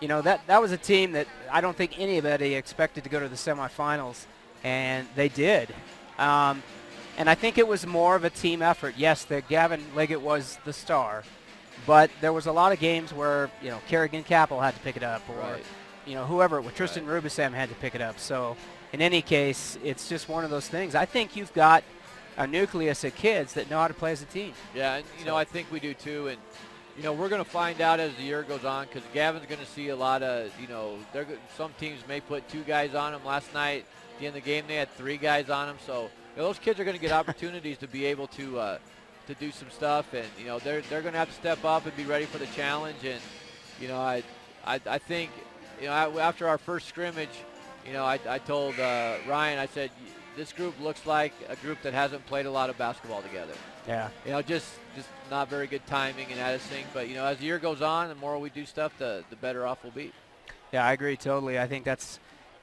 you know, that was a team that I don't think anybody expected to go to the semifinals. And they did. And I think it was more of a team effort. Yes, Gavin Liggett was the star, but there was a lot of games where, you know, Kerrigan Capel had to pick it up, or,
right.
You know, whoever, Tristan Rubisam had to pick it up. So in any case, it's just one of those things. I think you've got a nucleus of kids that know how to play as a team.
Yeah, and, you know, I think we do too. And, you know, we're going to find out as the year goes on, because Gavin's going to see a lot of, you know, some teams may put 2 guys on him. Last night, at the end of the game, they had 3 guys on him. So, you know, those kids are going to get opportunities to be able to do some stuff. And, you know, they're going to have to step up and be ready for the challenge. And, you know, I think, after our first scrimmage, I told Ryan, I said, this group looks like a group that hasn't played a lot of basketball together.
Yeah.
Just not very good timing and editing. But, as the year goes on, the more we do stuff, the better off we'll be.
Yeah, I agree totally. I think that's,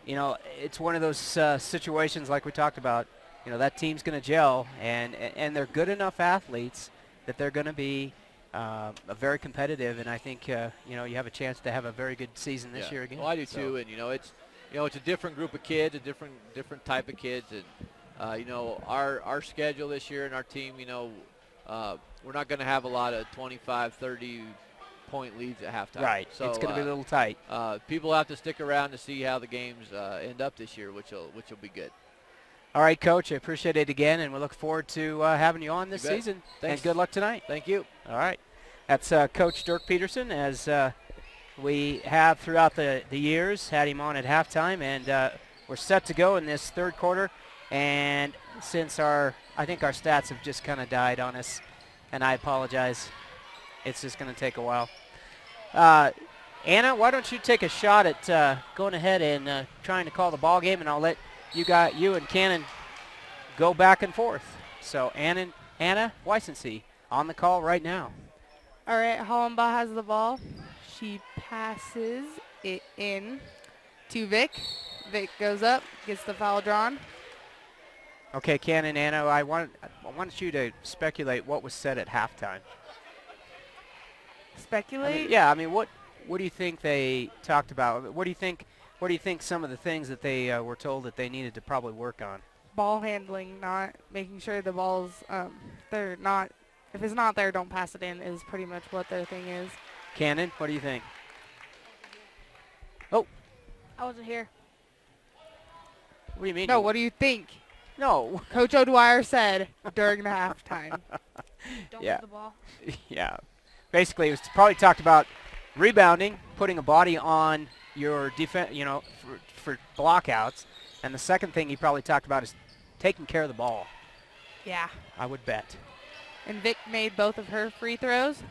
it's one of those situations like we talked about. That team's going to gel, and they're good enough athletes that they're going to be very competitive. And I think, you have a chance to have a very good season this year again.
Well, I do too. And, it's a different group of kids, a different type of kids. And, our schedule this year and our team, we're not going to have a lot of 25, 30-point leads at halftime.
Right.
So
it's going to be a little tight.
People have to stick around to see how the games end up this year, which will be good.
All right, Coach. I appreciate it again, and we look forward to having you on this season.
Thanks.
And good luck tonight.
Thank you.
All right. That's Coach Dirk Peterson, as we have throughout the years, had him on at halftime, and we're set to go in this third quarter. And since I think our stats have just kind of died on us, and I apologize. It's just going to take a while. Anna, why don't you take a shot at going ahead and trying to call the ball game, and I'll let you and Cannon go back and forth. So Anna Weissensee on the call right now.
All right, Hollenbaugh has the ball. She passes it in to Vic. Vic goes up, gets the foul drawn.
Okay, Cannon, Anna, I want you to speculate what was said at halftime.
Speculate?
What do you think they talked about? What do you think some of the things that they were told that they needed to probably work on?
Ball handling, not making sure the ball's they're not. If it's not there, don't pass it in is pretty much what their thing is.
Cannon, what do you think?
I wasn't here.
What do you mean?
No, what do you think?
No.
Coach O'Dwyer said during the halftime.
Don't
Yeah.
move the ball.
Yeah. Basically, it was probably talked about rebounding, putting a body on your defense, for blockouts. And the second thing he probably talked about is taking care of the ball.
Yeah.
I would bet.
And Vic made both of her free throws.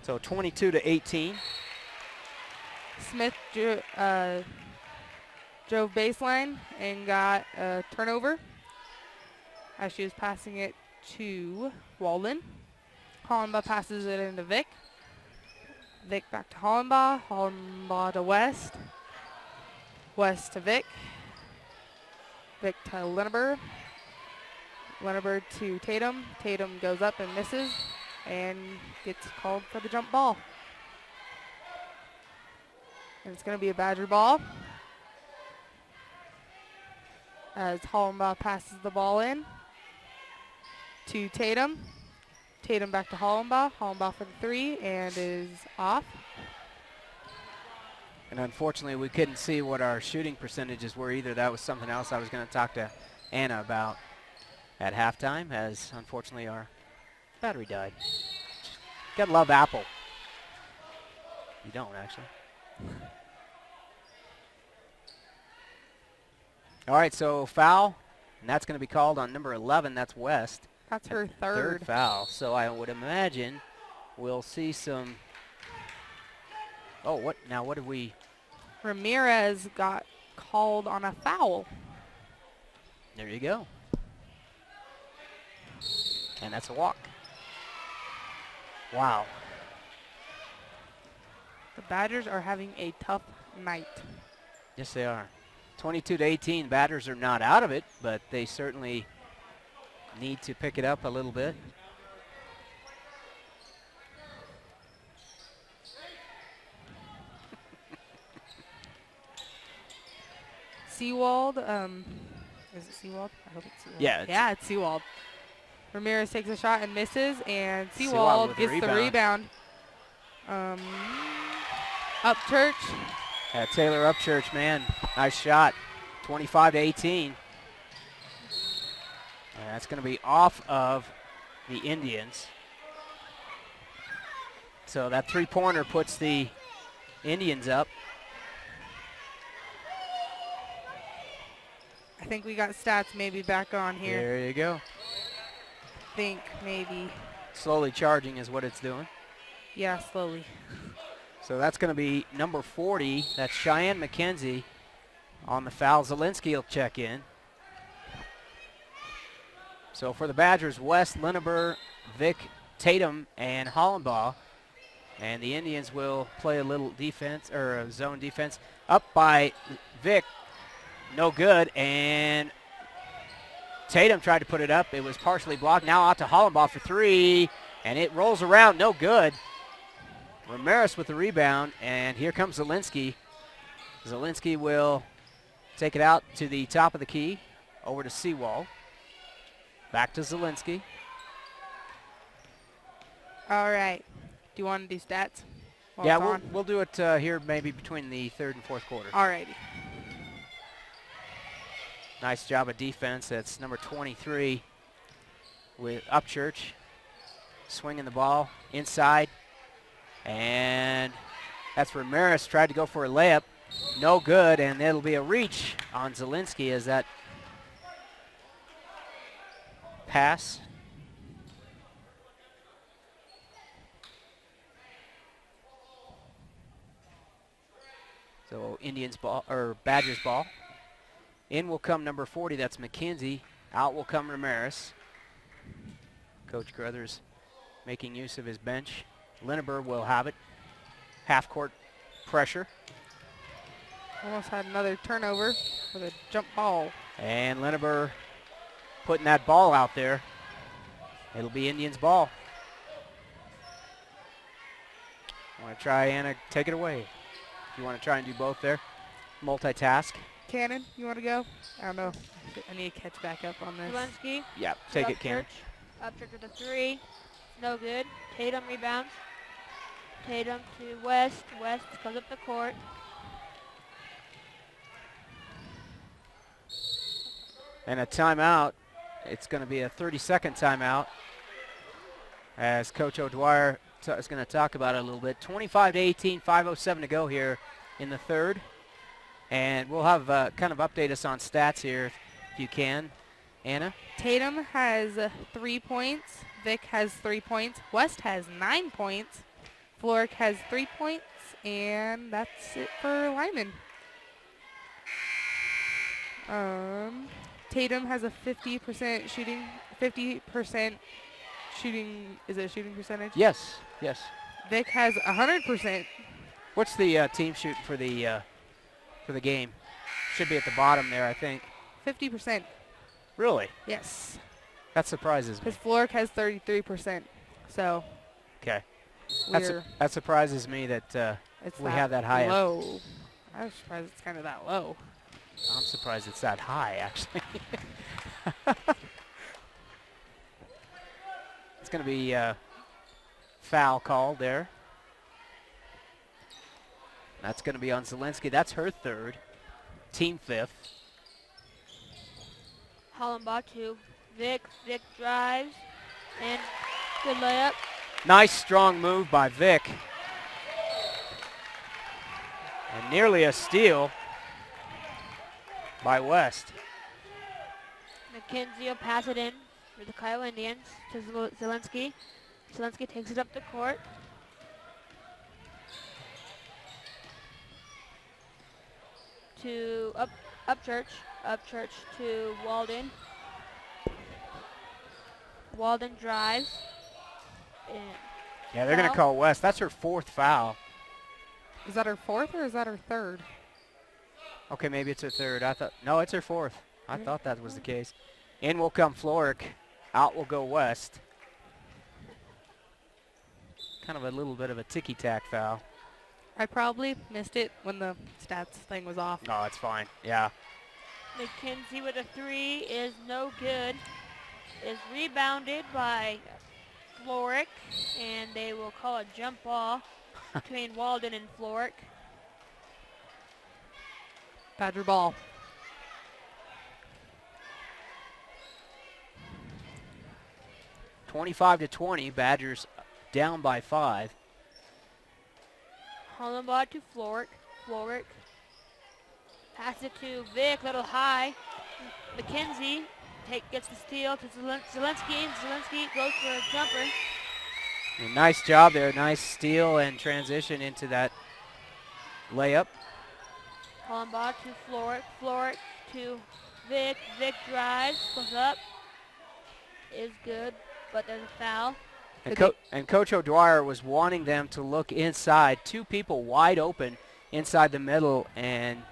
So 22-18.
Smith drove baseline and got a turnover as she was passing it to Walden. Hollenbaugh passes it into Vic. Vic back to Hollenbaugh. Hollenbaugh to West. West to Vic. Vic to Linneberg. Linneberg to Tatum. Tatum goes up and misses and gets called for the jump ball. And it's going to be a Badger ball as Hollenbaugh passes the ball in to Tatum. Tatum back to Hollenbaugh. Hollenbaugh for the three and is off.
And unfortunately, we couldn't see what our shooting percentages were either. That was something else I was going to talk to Anna about at halftime, as unfortunately our battery died. Gotta love Apple. You don't, actually. All right, so foul, and that's going to be called on number 11. That's West.
That's her third.
Foul. So I would imagine we'll see some. Oh, what now? What did we?
Ramirez got called on a foul.
There you go. And that's a walk. Wow.
The Badgers are having a tough night.
Yes, they are. 22-18. Badgers are not out of it, but they certainly need to pick it up a little bit.
Seawald, is it Seawald? I hope it's Seawald.
Yeah,
it's Seawald. Ramirez takes a shot and misses, and
Seawald
Seawald
with
gets
the
the rebound. Upchurch.
Yeah, Taylor Upchurch, man, nice shot. 25-18. And that's going to be off of the Indians. So that three-pointer puts the Indians up.
I think we got stats maybe back on here.
There you go.
I think maybe.
Slowly charging is what it's doing.
Yeah, slowly.
So that's going to be number 40. That's Cheyenne McKenzie on the foul. Zielinski will check in. So for the Badgers, West, Lineber, Vick, Tatum, and Hollenbaugh. And the Indians will play a little defense, or a zone defense. Up by Vick, no good. And Tatum tried to put it up. It was partially blocked. Now out to Hollenbaugh for three. And it rolls around, no good. Ramirez with the rebound. And here comes Zielinski. Zielinski will take it out to the top of the key. Over to Seawald. Back to Zielinski.
All right. Do you want to do stats? while
Yeah,
it's on?
we'll do it here maybe between the third and fourth quarter.
All righty.
Nice job of defense. That's number 23 with Upchurch. Swinging the ball inside. And that's Ramirez. Tried to go for a layup. No good, and it'll be a reach on Zielinski as that pass. So Indians ball, or Badgers ball. In will come number 40, that's McKenzie. Out will come Ramirez. Coach Carruthers making use of his bench. Lineber will have it. Half court pressure.
Almost had another turnover with a jump ball.
And Lineber putting that ball out there. It'll be Indians ball. Want to try, Anna, take it away. You want to try and do both there? Multitask.
Cannon, you want to go? I don't know. I need to catch back up on this.
Zielinski.
Yeah, take it, Cannon.
Upchurch with a three. No good. Tatum rebounds. Tatum to West. West comes up the court.
And a timeout. It's going to be a 30-second timeout as Coach O'Dwyer is going to talk about it a little bit. 25-18, 5:07 to go here in the third. And we'll have kind of update us on stats here if you can. Anna?
Tatum has 3 points. Vick has 3 points. West has 9 points. Floric has 3 points. And that's it for Lyman. Tatum has a 50% shooting. 50% shooting. Is it a shooting percentage?
Yes, yes.
Vick has 100%.
What's the team shooting for the game? Should be at the bottom there, I think.
50%.
Really?
Yes.
That surprises me.
Because Floric has 33%. So
Okay.
we're
That surprises me that
it's
we have that high.
low. I'm surprised it's kind of that low.
I'm surprised it's that high, actually. It's going to be foul called there. That's going to be on Zielinski. That's her third. Team fifth.
Hollenbaugh to Vick. Vick drives. And good layup.
Nice strong move by Vick. And nearly a steal by West.
McKenzie will pass it in for the Kiowa Indians to Zielinski. Zielinski takes it up the court. To Upchurch. Upchurch to Walden. Walden drives. And
Yeah, they're going to
foul.
call West. That's her fourth foul.
Is that her fourth or is that her third?
Okay, maybe it's her third. No, it's her fourth. I thought that was the case. In will come Floric. Out will go West. Kind of a little bit of a ticky-tack foul.
I probably missed it when the stats thing was off.
No, it's fine. Yeah.
McKenzie with a three is no good. Is rebounded by Floric, and they will call a jump ball between Walden and Floric.
Badger ball.
(25-20). Badgers down by 5.
Hollenbaugh to Floric. Floric. Pass it to Vick, little high. McKenzie gets the steal to Zielinski, and Zielinski goes for a jumper.
And nice job there. Nice steal and transition into that layup.
Hollenbach to Floric. Floric to Vic. Vic drives, goes up. Is good, but there's a foul.
And Coach O'Dwyer was wanting them to look inside. 2 people wide open inside the middle, and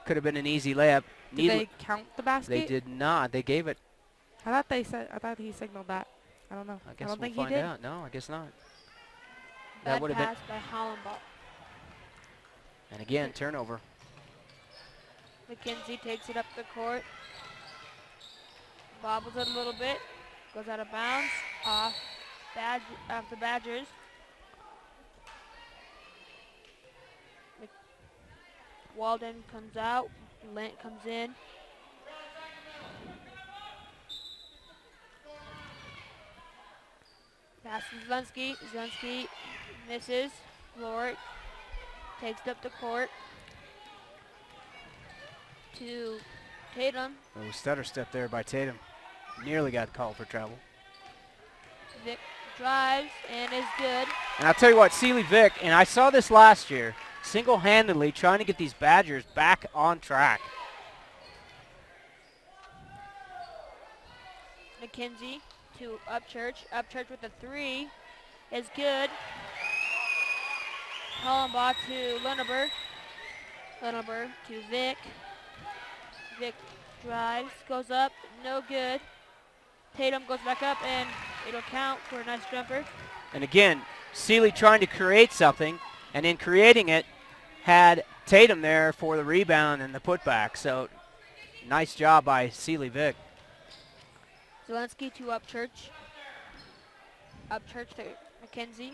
could have been an easy layup.
Did they count the basket?
They did not. They gave it.
I thought he signaled that. I don't know.
I guess
don't
we'll
think
find
he did.
out. No, I guess not.
Bad
That would have
pass by Hollenbach.
And again, turnover.
McKenzie takes it up the court. Bobbles it a little bit. Goes out of bounds. Off the Badgers. Walden comes out. Lent comes in. Pass to Zelensky. Zelensky misses. Floric takes it up the court to Tatum.
Oh, stutter step there by Tatum. Nearly got called for travel.
Vic drives and is good.
And I'll tell you what, Sealy Vic, and I saw this last year, single-handedly trying to get these Badgers back on track.
McKenzie to Upchurch. Upchurch with a 3 is good. Hollenbach to Linneber. Linneber to Vic. Vic drives, goes up, no good. Tatum goes back up, and it'll count for a nice jumper.
And again, Sealy trying to create something, and in creating it, had Tatum there for the rebound and the putback. So nice job by Sealy Vic.
Zelensky to Upchurch. Upchurch to McKenzie.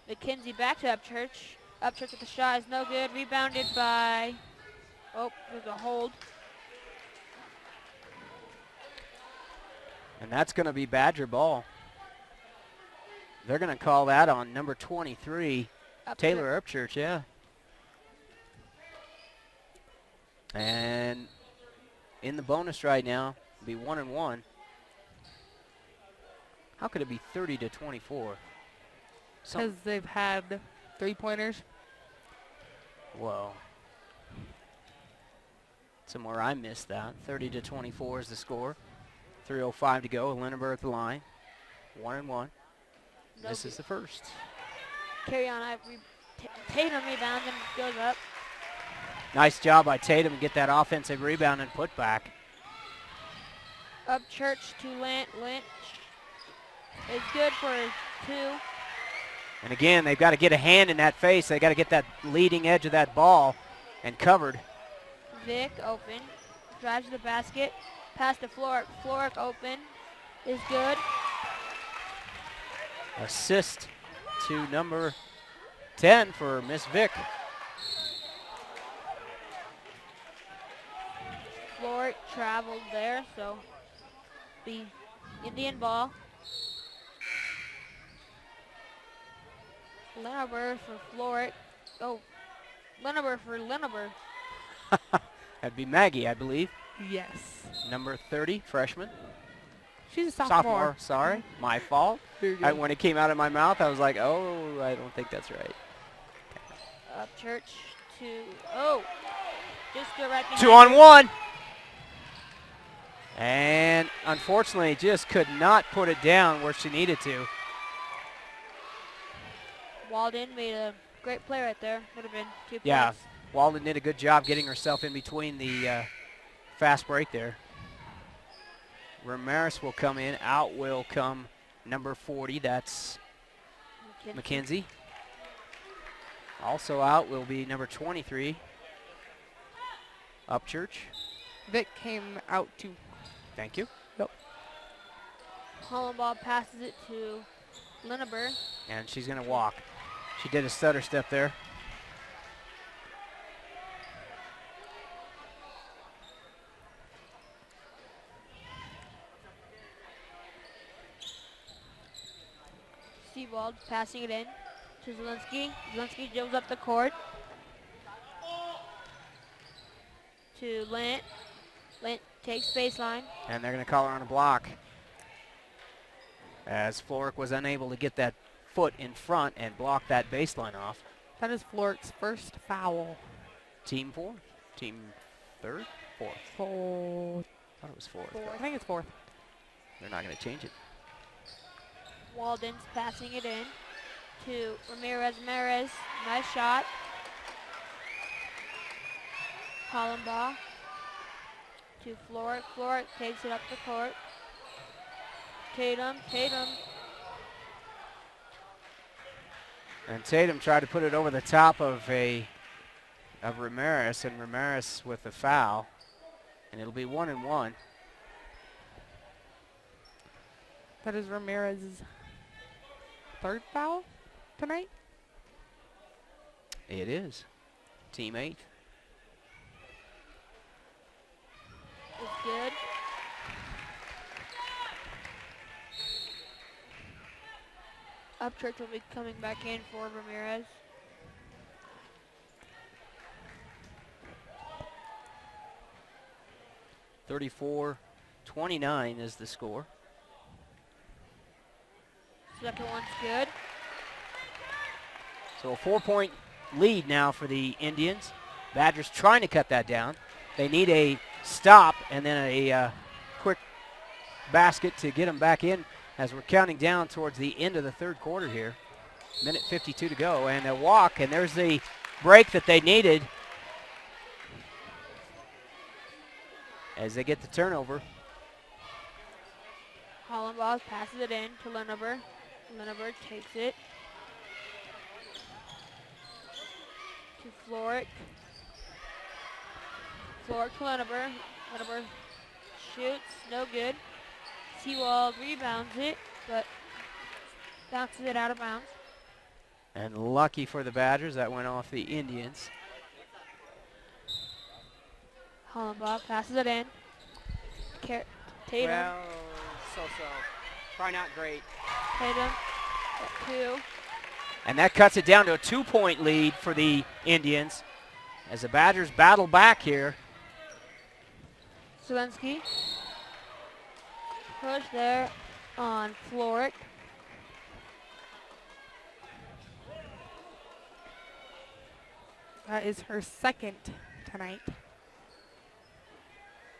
McKenzie back to Upchurch. Upchurch with the shot is no good. Rebounded by, there's a hold.
And that's going to be Badger ball. They're going to call that on number 23, Taylor Upchurch, yeah. And in the bonus right now, it'll be 1-1. How could it be 30-24?
Because they've had 3-pointers.
Whoa. Somewhere I missed that. 30-24 is the score. 3:05 to go. Linneber at the line. 1-1. This is the first.
Carry on. Tatum rebounds and goes up.
Nice job by Tatum to get that offensive rebound and put back.
Upchurch to Lent. Lent is good for 2.
And again, they've got to get a hand in that face. They got to get that leading edge of that ball and covered.
Vic open. Drives to the basket. Pass to Floric. Floric open is good.
Assist to number 10 for Miss Vic.
Floric traveled there, so the Indian ball. Linneber for Floric. Linneber for Linneber.
That'd be Maggie, I believe.
Yes.
Number 30, freshman.
She's a sophomore.
Sorry, my fault. When it came out of my mouth, I was like, oh, I don't think that's right.
Upchurch to, just go right behind.
2-on-1. And unfortunately, just could not put it down where she needed to.
Walden made a great play right there. Would have been 2 points.
Yeah, Walden did a good job getting herself in between the fast break there. Ramirez will come in. Out will come number 40. That's McKenzie. Also out will be number 23, Upchurch.
Vic came out too.
Thank you.
Hollenbach passes it to Linneber.
And she's going to walk. She did a stutter step there.
Seawald passing it in to Zelensky. Zelensky jumps up the court to Lent. Lent takes baseline.
And they're going to call her on a block, as Floric was unable to get that foot in front and block that baseline off.
That is Florick's first foul.
Team 4? Team 3rd? 4th?
Fourth.
I thought it was 4th.
I think it's fourth.
They're not going to change it.
Walden's passing it in to Ramirez. Nice shot. Hollenbaugh to Florick. Florick takes it up the court. Tatum.
And Tatum tried to put it over the top of Ramirez, and Ramirez with the foul. And it'll be 1-1.
That is Ramirez's third foul tonight.
It is. Team 8.
It's good. Upchurch will be coming back in for Ramirez.
(34-29) is the score.
Second one's good.
So a 4-point lead now for the Indians. Badgers trying to cut that down. They need a stop and then a quick basket to get them back in as we're counting down towards the end of the third quarter here. Minute 52 to go, and a walk, and there's the break that they needed as they get the turnover.
Hollenbaugh passes it in to Lineber. Lineber takes it to Florick. Florick to Lineber. Lineber shoots, no good. Seawald rebounds it, but bounces it out of bounds.
And lucky for the Badgers, that went off the Indians.
Hollenbaugh passes it in. Tatum.
Well, so-so. Probably not great.
Tatum at 2.
And that cuts it down to a 2-point lead for the Indians as the Badgers battle back here.
Zelensky. Push there on Florick.
That is her second tonight.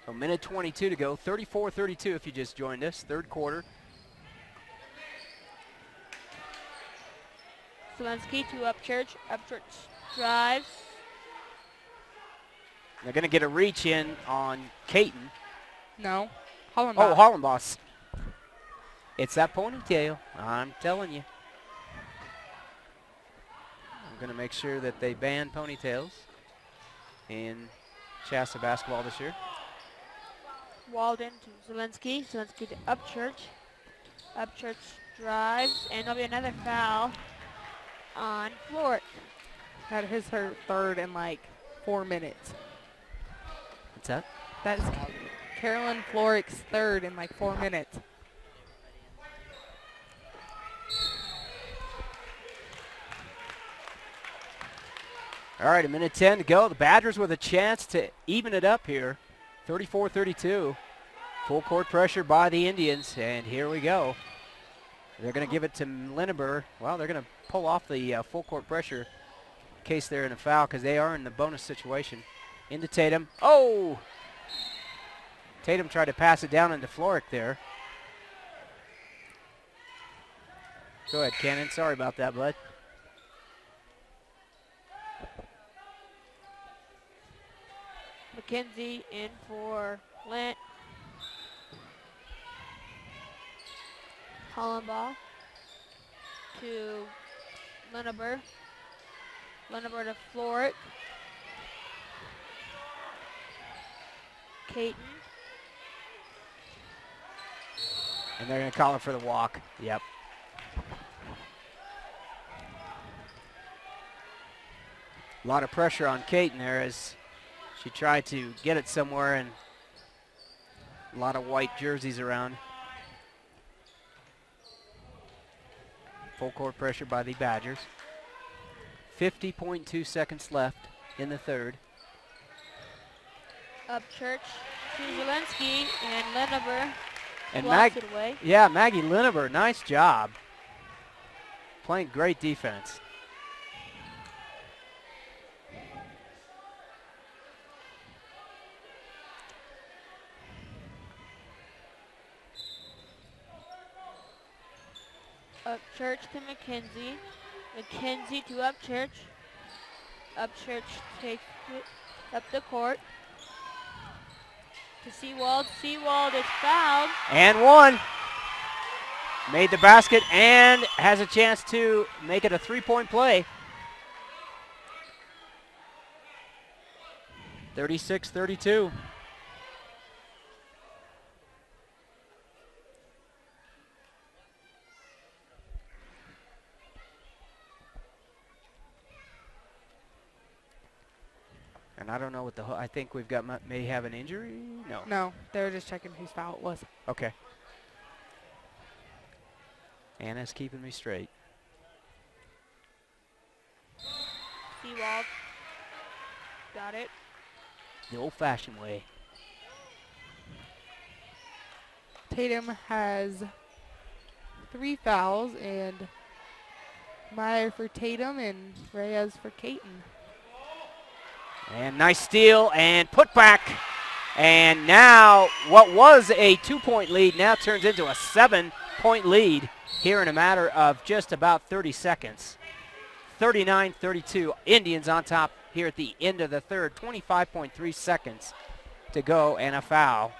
So minute 22 to go, 34-32 if you just joined us, third quarter.
Zelensky to Upchurch. Upchurch drives.
They're going to get a reach in on Caton.
No. Hollenbaugh.
Oh, Hollenbaugh. It's that ponytail, I'm telling you. I'm going to make sure that they ban ponytails in CHSAA basketball this year.
Walden to Zelensky. Zelensky to Upchurch. Upchurch drives, and there'll be another foul on Florick.
That is her third in like 4 minutes.
What's that?
That is Carolyn Florick's third in like 4 minutes.
All right, a minute 10 to go. The Badgers with a chance to even it up here. 34-32. Full court pressure by the Indians, and here we go. They're going to give it to Lineber. Well, they're going to pull off the full court pressure in case they're in a foul because they are in the bonus situation. Into Tatum. Oh! Tatum tried to pass it down into Florick there. Go ahead, Cannon. Sorry about that, bud.
McKenzie in for Lent. Hollenbaugh to Lineber. Lineber to Florick. Caton.
And they're going to call it for the walk. Yep. A lot of pressure on Caton there as she tried to get it somewhere, and a lot of white jerseys around. Full court pressure by the Badgers. 50.2 seconds left in the third.
Upchurch to Zelensky, and Lineber
And
blocks it away.
yeah, Maggie Lineber, nice job. playing great defense.
Upchurch to McKenzie. McKenzie to Upchurch. Upchurch takes it up the court. To Seawald. Seawald is fouled.
And one. Made the basket and has a chance to make it a three-point play. 36-32. And I don't know what I think we've got, may have an injury? No.
No, they were just checking whose foul it was.
Okay. Anna's keeping me straight.
Seawald. Got it.
The old-fashioned way.
Tatum has 3 fouls, and Meyer for Tatum and Reyes for Caton.
And nice steal and put back. And now what was a 2-point lead now turns into a 7-point lead here in a matter of just about 30 seconds. 39-32. Indians on top here at the end of the third. 25.3 seconds to go and a foul.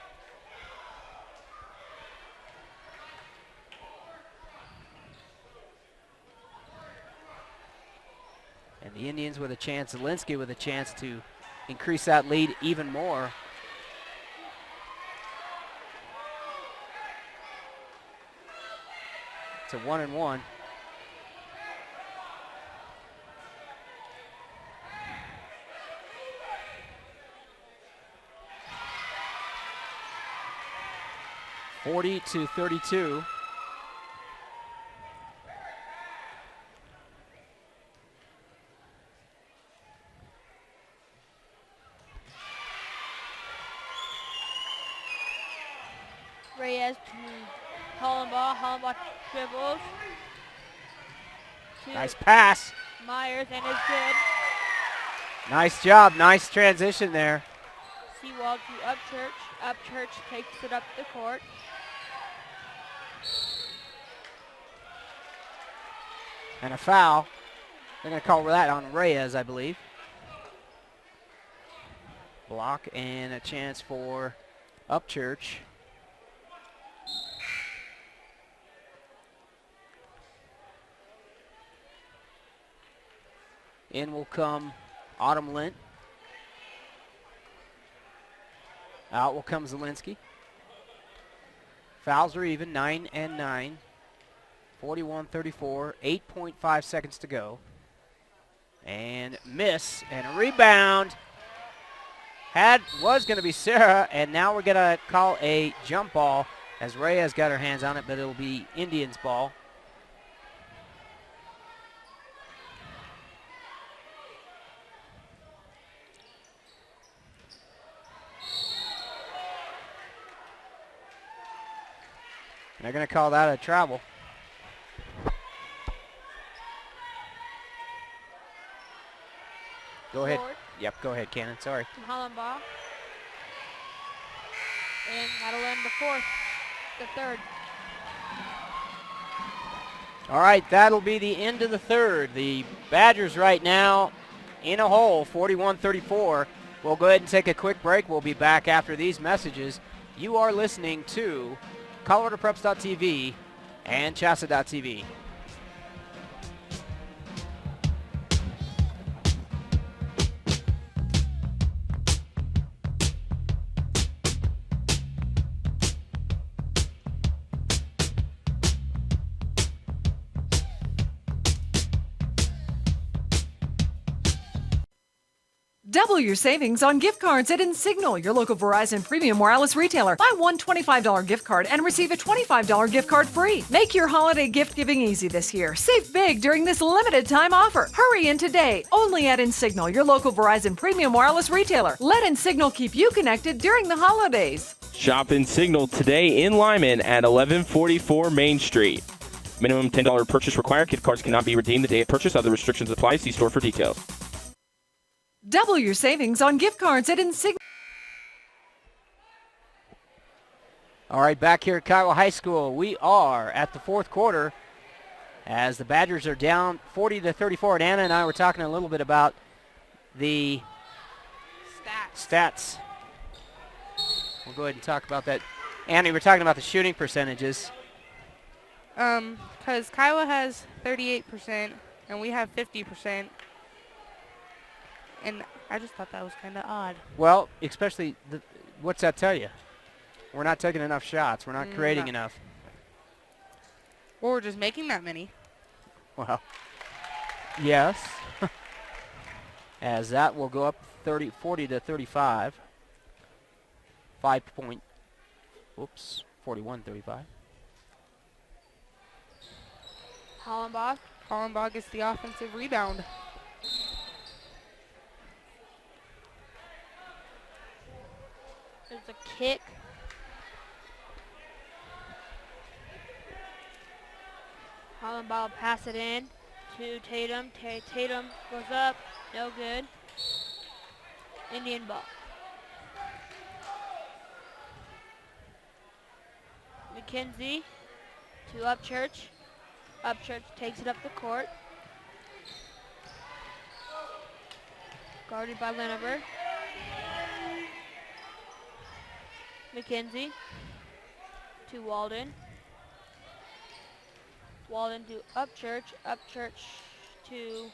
And the Indians with a chance, Zielinski with a chance to increase that lead even more. It's a 1-1. (40-32).
Reyes to Hollenbaugh. Hollenbaugh dribbles. To
Nice pass.
Myers and is good.
Nice job. Nice transition there.
Seawald to Upchurch. Upchurch takes it up the court.
And a foul. They're going to call that on Reyes, I believe. Block and a chance for Upchurch. In will come Autumn Lint. Out will come Zielinski. Fouls are even, 9 and 9. 41-34, 8.5 seconds to go. And miss, and a rebound. Was going to be Sarah, and now we're going to call a jump ball as Reyes got her hands on it, but it'll be Indians' ball. And they're going to call that a travel. Go ahead.
Forward
Yep, go ahead, Cannon. Sorry.
to Hollenbaugh. And that'll end the third.
All right, that'll be the end of the third. The Badgers right now in a hole, 41-34. We'll go ahead and take a quick break. We'll be back after these messages. You are listening to ColoradoPreps.tv and CHSAA.tv.
Double your savings on gift cards at Insignal, your local Verizon Premium Wireless retailer. Buy one $25 gift card and receive a $25 gift card free. Make your holiday gift giving easy this year. Save big during this limited time offer. Hurry in today, only at Insignal, your local Verizon Premium Wireless retailer. Let Insignal keep you connected during the holidays.
Shop Insignal today in Lyman at 1144 Main Street. Minimum $10 purchase required. Gift cards cannot be redeemed the day of purchase. Other restrictions apply. See store for details.
Double your savings on gift cards at Insignia.
All right, back here at Kiowa High School, we are at the fourth quarter as the Badgers are down 40-34. And Anna and I were talking a little bit about the stats. We'll go ahead and talk about that. Annie, we're talking about the shooting percentages.
Because Kiowa has 38% and we have 50%. And I just thought that was kind of odd.
Well, especially, what's that tell you? We're not taking enough shots. We're not creating enough.
Or we're just making that many.
Well, yes. As that will go up 40-35. 41-35.
Hollenbach.
Hollenbach gets the offensive rebound.
There's a kick. Hollenbach will pass it in to Tatum. Tatum goes up. No good. Indian ball. McKenzie to Upchurch. Upchurch takes it up the court. Guarded by Lineberg. McKenzie to Walden. Walden to Upchurch. Upchurch to